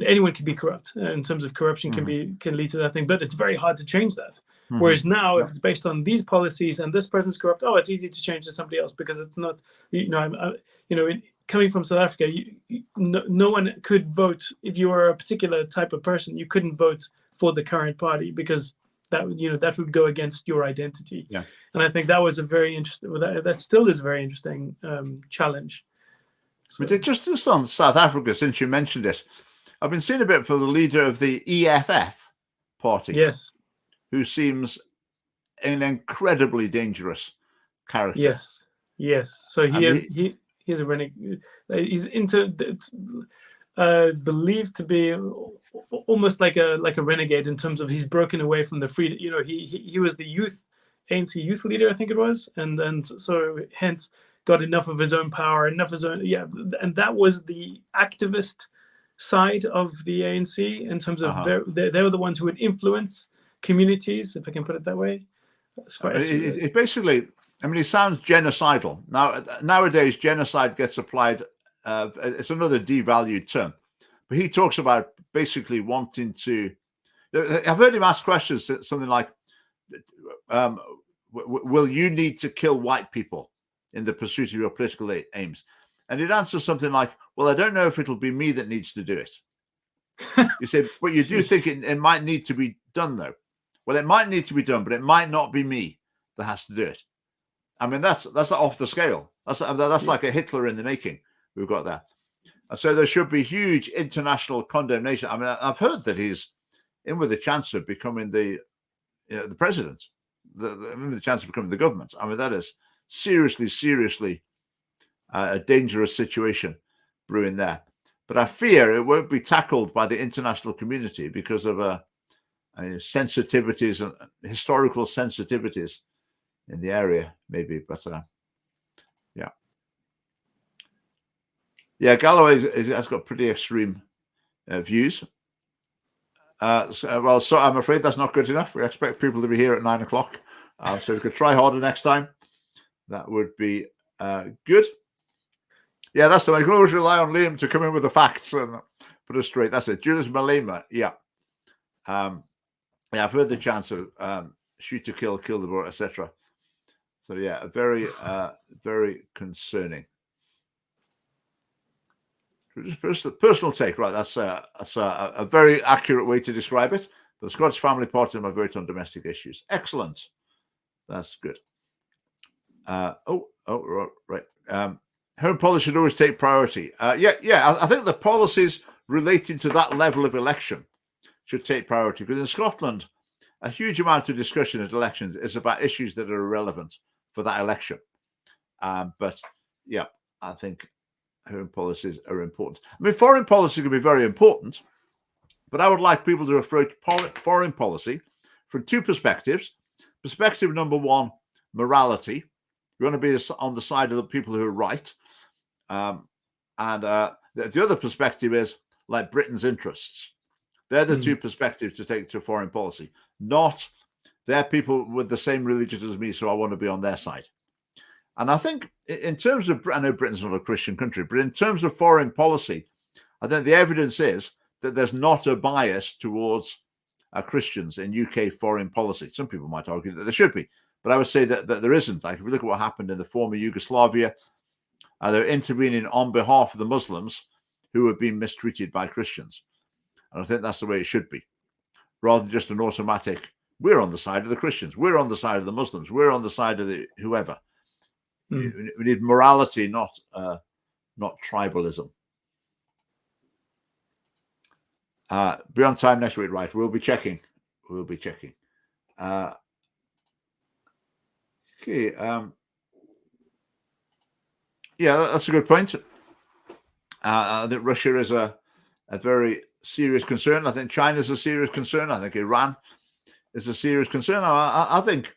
anyone can be corrupt in terms of corruption can lead to that thing, but it's very hard to change that. Whereas now, if it's based on these policies and this person's corrupt, it's easy to change to somebody else because it's not, coming from South Africa, no one could vote if you were a particular type of person. You couldn't vote for the current party because that would go against your identity. Yeah. And I think that was a very interesting. That still is a very interesting challenge. So. But just on South Africa, since you mentioned it, I've been seeing a bit for the leader of the EFF party. Yes. Who seems an incredibly dangerous character. Yes. So he's a renegade. He's believed to be almost like a renegade in terms of he's broken away from the freedom. He was the ANC youth leader, I think it was, and so hence got enough of his own power, enough of his own and that was the activist side of the ANC in terms of they were the ones who would influence communities, if I can put it that way. It basically, I mean, it sounds genocidal. Nowadays, genocide gets applied. It's another devalued term, but he talks about basically wanting to. I've heard him ask questions, something like, "Will you need to kill white people in the pursuit of your political aims?" And he'd answer something like, "Well, I don't know if it'll be me that needs to do it." You say, but you do think it might need to be done, though. Well, it might need to be done, but it might not be me that has to do it. I mean, that's off the scale. That's like a Hitler in the making we've got there. And so there should be huge international condemnation. I mean, I've heard that he's in with the chance of becoming the president, the chance of becoming the government. I mean, that is seriously a dangerous situation brewing there. But I fear it won't be tackled by the international community because of sensitivities and historical sensitivities in the area, maybe. But Galloway has got pretty extreme views. So I'm afraid that's not good enough. We expect people to be here at 9 o'clock, so we could try harder next time. That would be good. Yeah, that's the way. You can always rely on Liam to come in with the facts and put us straight. That's it. Julius Malema, I've heard the chance of shoot to kill the boar, etc. So very concerning. Just personal take, right? That's a very accurate way to describe it. The Scottish Family Party and my vote on domestic issues. Excellent. That's good. Right. Home policy should always take priority. I think the policies relating to that level of election should take priority, because in Scotland, a huge amount of discussion at elections is about issues that are irrelevant for that election. But yeah, I think home policies are important. I mean, foreign policy can be very important, but I would like people to approach foreign policy from two perspectives. Perspective number one, morality. You want to be on the side of the people who are right. The other perspective is like Britain's interests. They're the two perspectives to take to foreign policy, not they're people with the same religion as me, so I want to be on their side. And I think in terms of, I know Britain's not a Christian country, but in terms of foreign policy, I think the evidence is that there's not a bias towards Christians in UK foreign policy. Some people might argue that there should be, but I would say that there isn't. Like, if we look at what happened in the former Yugoslavia, they're intervening on behalf of the Muslims who have been mistreated by Christians. And I think that's the way it should be, rather than just an automatic, we're on the side of the Christians, we're on the side of the Muslims, we're on the side of the whoever. We need morality, not tribalism. Beyond time next week, right? We'll be checking. Okay. Yeah, that's a good point. I think Russia is a very serious concern. I think China is a serious concern. I think Iran is a serious concern. I think,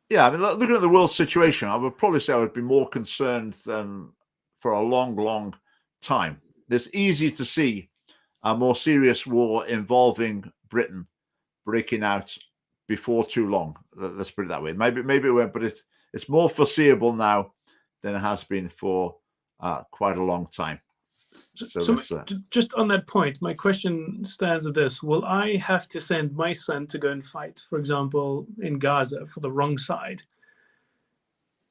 yeah, I mean, looking at the world situation, I would probably say I would be more concerned than for a long, long time. It's easy to see a more serious war involving Britain breaking out before too long. Let's put it that way. Maybe it won't, but it's more foreseeable now than it has been for quite a long time. So just on that point, my question stands at this: will I have to send my son to go and fight, for example, in Gaza for the wrong side?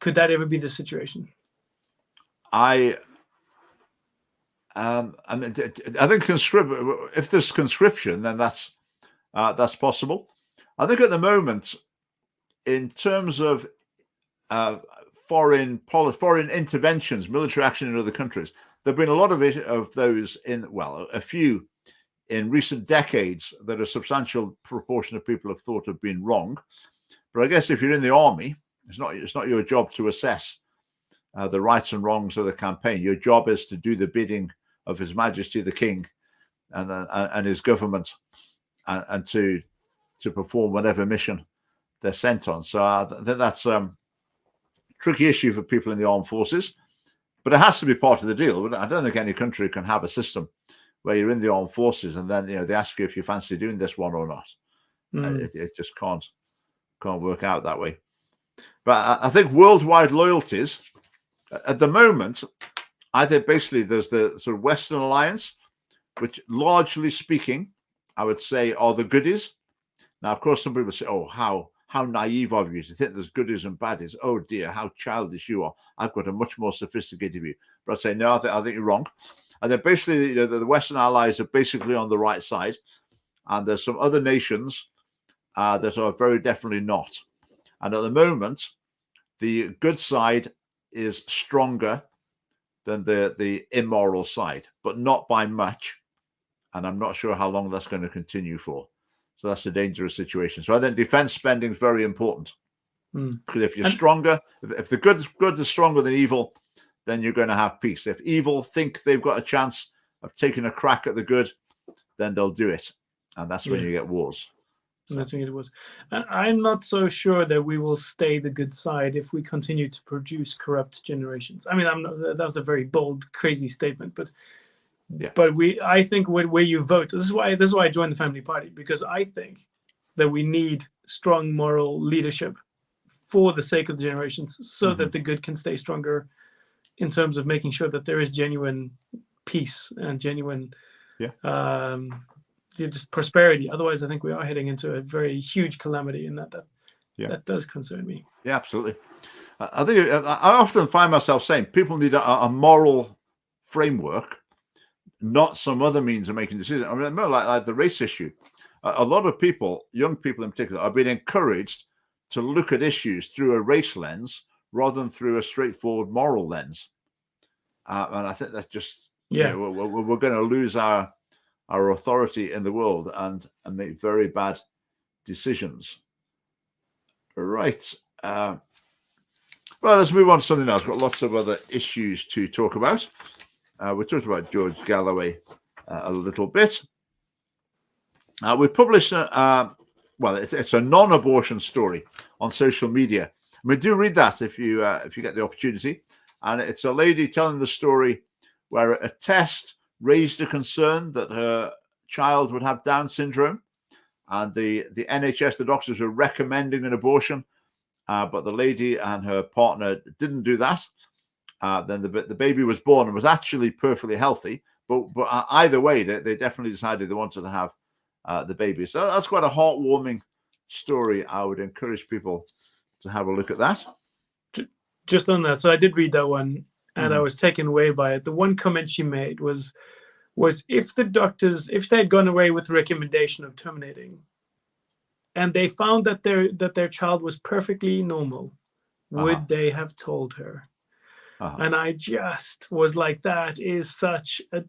Could that ever be the situation? I mean, I think if there's conscription, then that's possible. I think at the moment, in terms of foreign interventions, military action in other countries, there've been a lot of those a few in recent decades that a substantial proportion of people have thought have been wrong. But I guess if you're in the army, it's not your job to assess the rights and wrongs of the campaign. Your job is to do the bidding of His Majesty the King and his government, and to perform whatever mission they're sent on. So I think that's tricky issue for people in the armed forces, but it has to be part of the deal. I don't think any country can have a system where you're in the armed forces and then they ask you if you fancy doing this one or not. It just can't work out that way. But I think worldwide loyalties at the moment, I think basically there's the sort of Western alliance, which largely speaking, I would say are the goodies. Now, of course, some people say, "Oh, how naive of you to think there's goodies and baddies. Oh dear, how childish you are. I've got a much more sophisticated view." But I say, no, I think you're wrong. And then basically, the Western allies are basically on the right side. And there's some other nations that are very definitely not. And at the moment, the good side is stronger than the immoral side, but not by much. And I'm not sure how long that's going to continue for. So that's a dangerous situation. So I think defense spending is very important. Because if you're stronger, if the good is stronger than evil, then you're going to have peace. If evil think they've got a chance of taking a crack at the good, then they'll do it. And that's when you get wars. So. That's when you get wars. I'm not so sure that we will stay the good side if we continue to produce corrupt generations. I mean, that was a very bold, crazy statement, but I think where you vote, this is why I joined the family party, because I think that we need strong moral leadership for the sake of the generations, so that the good can stay stronger in terms of making sure that there is genuine peace and genuine just prosperity. Otherwise, I think we are heading into a very huge calamity, and that does concern me. Yeah, absolutely. I think I often find myself saying people need a moral framework, not some other means of making decisions. I mean, more like the race issue. A lot of people, young people in particular, are being encouraged to look at issues through a race lens rather than through a straightforward moral lens. And I think that just, we're going to lose our authority in the world and make very bad decisions. Right. Well, let's move on to something else. We've got lots of other issues to talk about. We talked about George Galloway a little bit. We published, it's a non-abortion story on social media. I mean, do read that if you get the opportunity. And it's a lady telling the story where a test raised a concern that her child would have Down syndrome, and the NHS, the doctors, were recommending an abortion, but the lady and her partner didn't do that. Then the baby was born and was actually perfectly healthy, but either way, they definitely decided they wanted to have the baby. So that's quite a heartwarming story. I would encourage people to have a look at that. Just on that, so I did read that one, and I was taken away by it. The one comment she made was if the doctors, if they had gone away with the recommendation of terminating, and they found that their child was perfectly normal, would they have told her? And I just was like, that is such a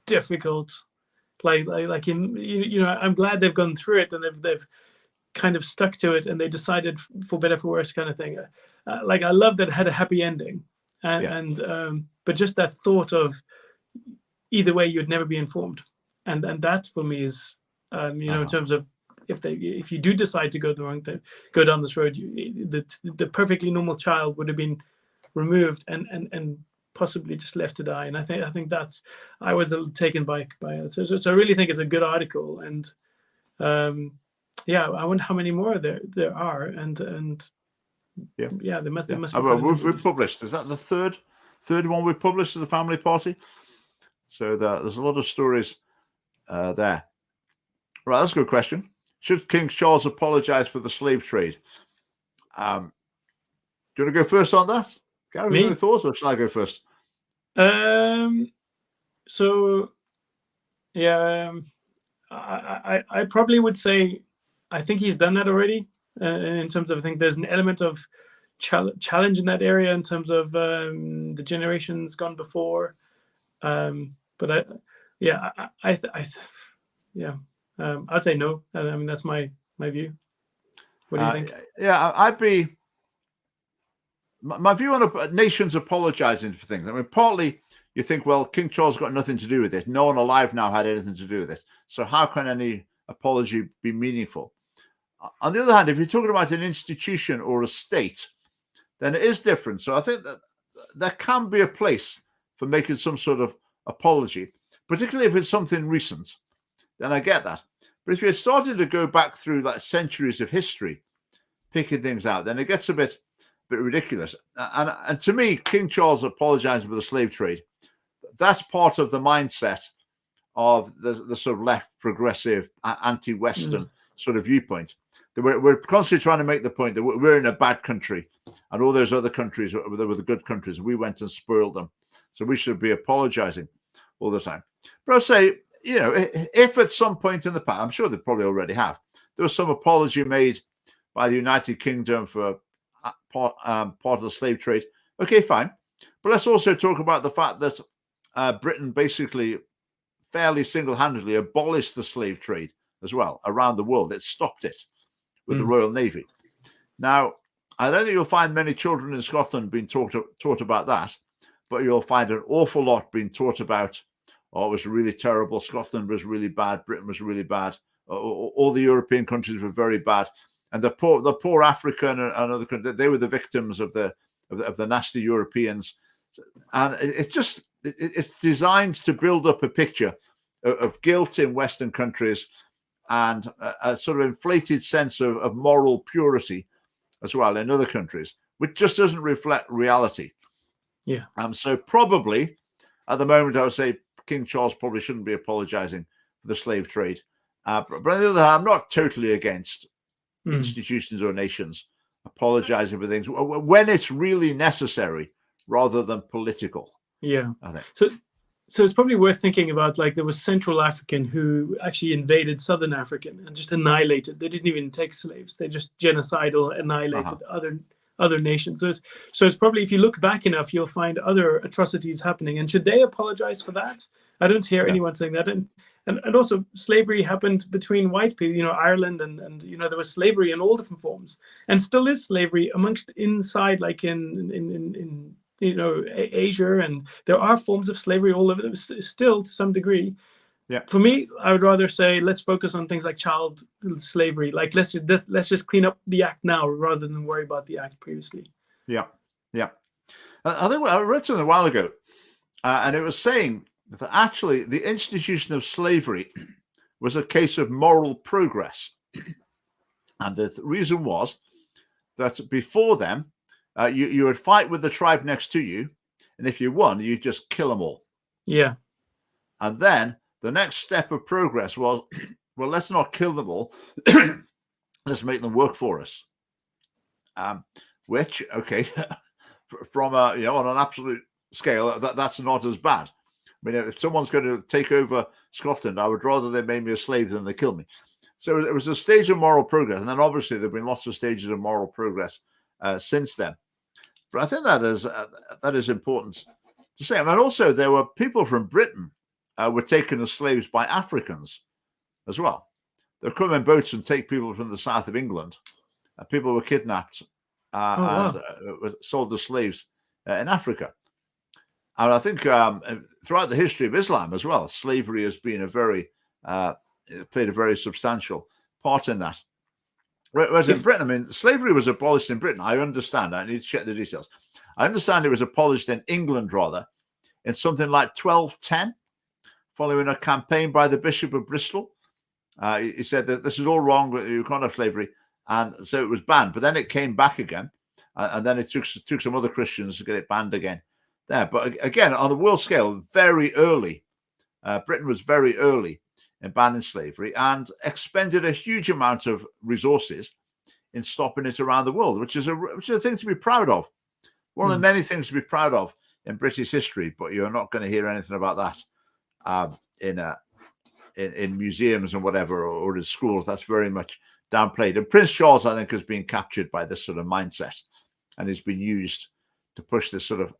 difficult, I'm glad they've gone through it and they've kind of stuck to it, and they decided for better for worse kind of thing. I love that it had a happy ending, but just that thought of either way you'd never be informed, and that for me is in terms of if you do decide to go down this road, the perfectly normal child would have been removed and possibly just left to die. And I think that's, I was taken by it. So I really think it's a good article, and I wonder how many more there are, and there must be. We've published. Is that the third one we've published as the Family Party? So there's a lot of stories there. Right, that's a good question. Should King Charles apologize for the slave trade? Do you want to go first on that? Gareth, any thoughts, or shall I go first? I probably would say I think he's done that already. In terms of, I think there's an element of challenge in that area in terms of the generations gone before. I'd say no. I mean, that's my view. What do you think? I'd be. My view on nations apologizing for things. I mean, partly you think, well, King Charles got nothing to do with it. No one alive now had anything to do with it. So how can any apology be meaningful? On the other hand, if you're talking about an institution or a state, then it is different. So I think that there can be a place for making some sort of apology, particularly if it's something recent. Then I get that. But if you're starting to go back through like centuries of history, picking things out, then it gets a bit ridiculous. And to me, King Charles apologizing for the slave trade, that's part of the mindset of the sort of left progressive anti-Western sort of viewpoint. We're constantly trying to make the point that we're in a bad country and all those other countries were the good countries. We went and spoiled them. So we should be apologizing all the time. But I'll say, if at some point in the past, I'm sure they probably already have, there was some apology made by the United Kingdom for part of the slave trade. Okay, fine. But let's also talk about the fact that Britain basically fairly single-handedly abolished the slave trade as well around the world. It stopped it with the Royal Navy. Now, I don't think you'll find many children in Scotland being taught about that, but you'll find an awful lot being taught about, oh, it was really terrible, Scotland was really bad, Britain was really bad, all the European countries were very bad, and the poor African and other countries, they were the victims of the nasty Europeans. And it's designed to build up a picture of guilt in Western countries and a sort of inflated sense of moral purity as well in other countries, which just doesn't reflect reality. Yeah. So probably at the moment, I would say King Charles probably shouldn't be apologizing for the slave trade. But on the other hand, I'm not totally against institutions or nations apologizing for things when it's really necessary rather than political. Yeah. I think. So So it's probably worth thinking about, like, there was Central African who actually invaded Southern African and just annihilated. They didn't even take slaves. They just genocidal annihilated other nations. So it's probably, if you look back enough, you'll find other atrocities happening. And should they apologize for that? I don't hear anyone saying that. And also slavery happened between white people, Ireland and there was slavery in all different forms, and still is slavery amongst inside, like in Asia, and there are forms of slavery all over them still to some degree. Yeah. For me, I would rather say let's focus on things like child slavery. Like let's just clean up the act now rather than worry about the act previously. Yeah. I think I read something a while ago, and it was saying that actually the institution of slavery was a case of moral progress, and the reason was that before then, you would fight with the tribe next to you, and if you won, you just kill them all. Yeah. And then the next step of progress was, well, let's not kill them all. Let's make them work for us. Which, okay, from on an absolute scale, that's not as bad. I mean, if someone's going to take over Scotland, I would rather they made me a slave than they kill me. So it was a stage of moral progress, and then obviously there have been lots of stages of moral progress since then. But I think that is important to say. And also, there were people from Britain were taken as slaves by Africans as well. They'd come in boats and take people from the south of England. People were kidnapped and sold as slaves in Africa. And I think throughout the history of Islam as well, slavery has been played a very substantial part in that. Whereas in Britain, I mean, slavery was abolished in Britain. I understand. I need to check the details. I understand it was abolished in England, rather, in something like 1210, following a campaign by the Bishop of Bristol. He said that this is all wrong, you can't have slavery. And so it was banned. But then it came back again. And then it took some other Christians to get it banned again there. But again, on the world scale, very early, Britain was very early in banning slavery and expended a huge amount of resources in stopping it around the world, which is a thing to be proud of. One of the many things to be proud of in British history, but you're not going to hear anything about that in museums and whatever, or in schools. That's very much downplayed. And Prince Charles, I think, has been captured by this sort of mindset, and has been used to push this sort of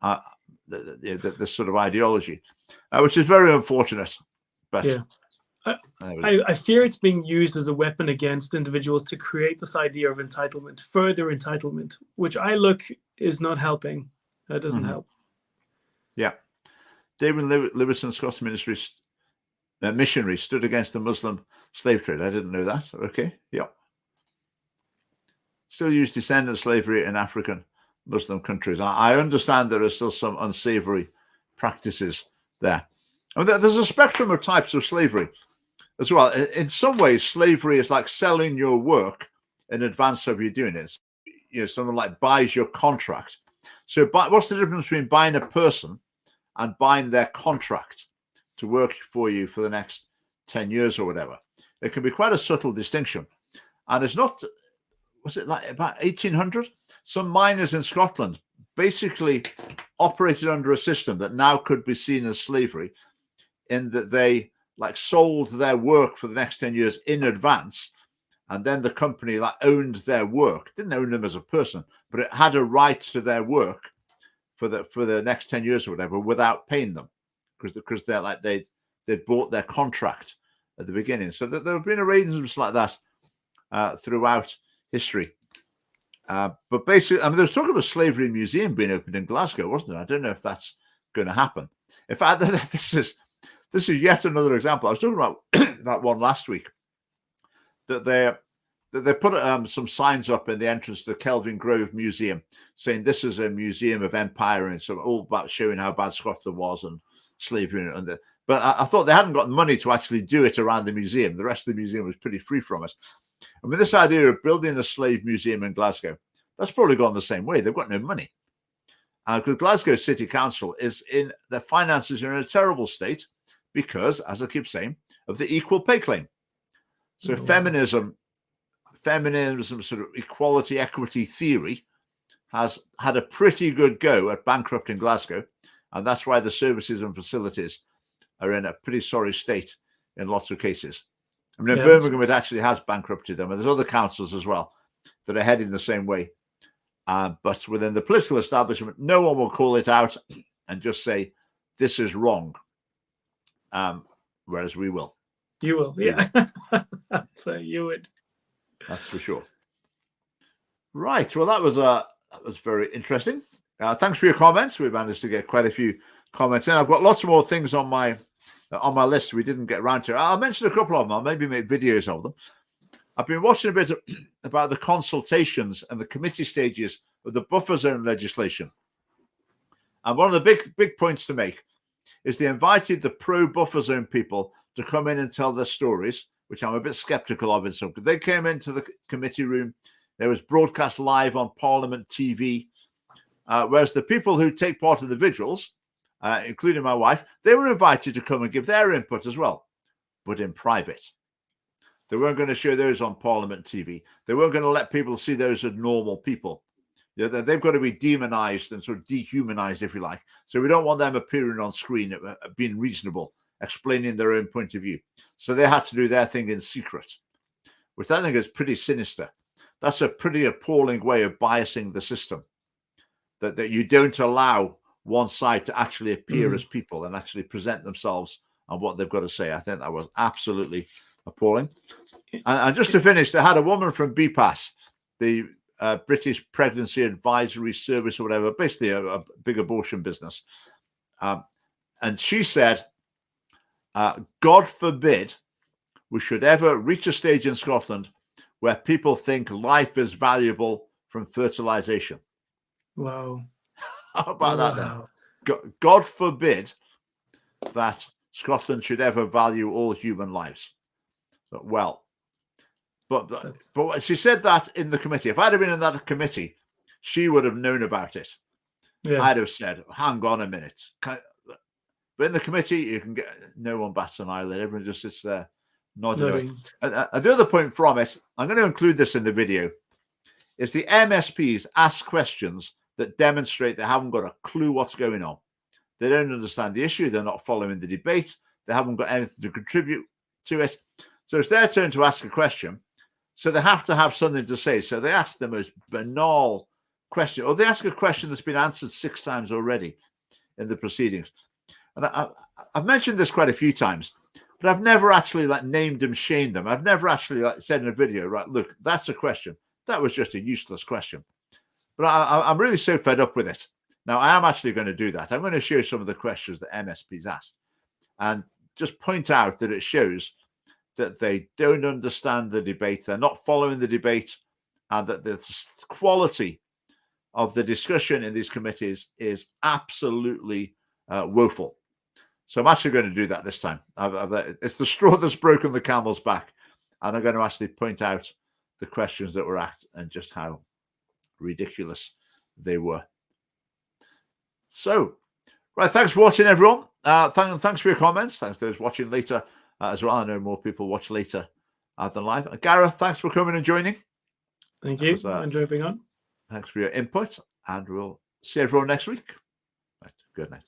this sort of ideology, which is very unfortunate. But yeah. I fear it's being used as a weapon against individuals to create this idea of entitlement, further entitlement, which is not helping. That doesn't help. Yeah. David Livingstone, Scots missionary, stood against the Muslim slave trade. I didn't know that. Okay. Yeah. Still use descendant slavery in African Muslim countries. I understand there are still some unsavory practices there. I mean, there's a spectrum of types of slavery as well. In some ways, slavery is like selling your work in advance of you doing it. Someone like buys your contract. So what's the difference between buying a person and buying their contract to work for you for the next 10 years or whatever? It can be quite a subtle distinction. And it's not, was it like about 1800? Some miners in Scotland basically operated under a system that now could be seen as slavery, in that they sold their work for the next 10 years in advance, and then the company owned their work. Didn't own them as a person, but it had a right to their work for the next 10 years or whatever without paying them, because they'd bought their contract at the beginning. So there have been arrangements like that throughout history. But basically, I mean, there was talk of a slavery museum being opened in Glasgow, wasn't there? I don't know if that's going to happen. In fact, this is yet another example. I was talking about that one last week, that they put some signs up in the entrance to the Kelvin Grove Museum saying this is a museum of empire, and it's all about showing how bad Scotland was and slavery. But I thought they hadn't got the money to actually do it around the museum. The rest of the museum was pretty free from it. I mean, this idea of building a slave museum in Glasgow, that's probably gone the same way. They've got no money. Because Glasgow City Council their finances are in a terrible state because, as I keep saying, of the equal pay claim. So feminism, sort of equality, equity theory has had a pretty good go at bankrupting Glasgow. And that's why the services and facilities are in a pretty sorry state in lots of cases. I mean, in Yeah. Birmingham, it actually has bankrupted them, and there's other councils as well that are heading the same way. But within the political establishment, no one will call it out and just say, this is wrong. Whereas we will. You will, yeah. So you would. That's for sure. Right. Well, that was very interesting. Thanks for your comments. We managed to get quite a few comments in. I've got lots more things on my list we didn't get around to. I'll mention a couple of them. I'll maybe make videos of them. I've been watching a bit about the consultations and the committee stages of the buffer zone legislation. And one of the big points to make is they invited the pro-buffer zone people to come in and tell their stories, which I'm a bit skeptical of in some. They came into the committee room. There was broadcast live on Parliament TV, whereas the people who take part in the vigils, including my wife, they were invited to come and give their input as well, but in private. They weren't going to show those on Parliament TV. They weren't going to let people see those as normal people. They've got to be demonized and sort of dehumanized, if you like. So we don't want them appearing on screen, being reasonable, explaining their own point of view. So they had to do their thing in secret, which I think is pretty sinister. That's a pretty appalling way of biasing the system, that you don't allow one side to actually appear as people and actually present themselves and what they've got to say. I think that was absolutely appalling. And just to finish, they had a woman from BPAS, the British Pregnancy Advisory Service or whatever, basically a big abortion business. And she said, God forbid we should ever reach a stage in Scotland where people think life is valuable from fertilization. Wow. How about that then? God forbid that Scotland should ever value all human lives. Well, but she said that in the committee. If I'd have been in that committee, she would have known about it. Yeah. I'd have said, hang on a minute. But in the committee, you can get, no one bats an eyelid. Everyone just sits there nodding. And the other point from it, I'm going to include this in the video, is the MSPs ask questions that demonstrate they haven't got a clue what's going on. They don't understand the issue. They're not following the debate. They haven't got anything to contribute to it. So it's their turn to ask a question. So they have to have something to say. So they ask the most banal question, or they ask a question that's been answered 6 times already in the proceedings. And I've mentioned this quite a few times, but I've never actually named them, shamed them. I've never actually said in a video, right, look, that's a question. That was just a useless question. But I'm really so fed up with it. Now, I am actually going to do that. I'm going to show some of the questions that MSPs asked and just point out that it shows that they don't understand the debate. They're not following the debate, and that the quality of the discussion in these committees is absolutely woeful. So I'm actually going to do that this time. It's the straw that's broken the camel's back. And I'm going to actually point out the questions that were asked and just how ridiculous they were. So, right, thanks for watching, everyone. Thanks for your comments. Thanks to those watching later as well. I know more people watch later than live. Gareth, thanks for coming and joining. Thank you. Enjoy being on. Thanks for your input, and we'll see everyone next week. Right, good night.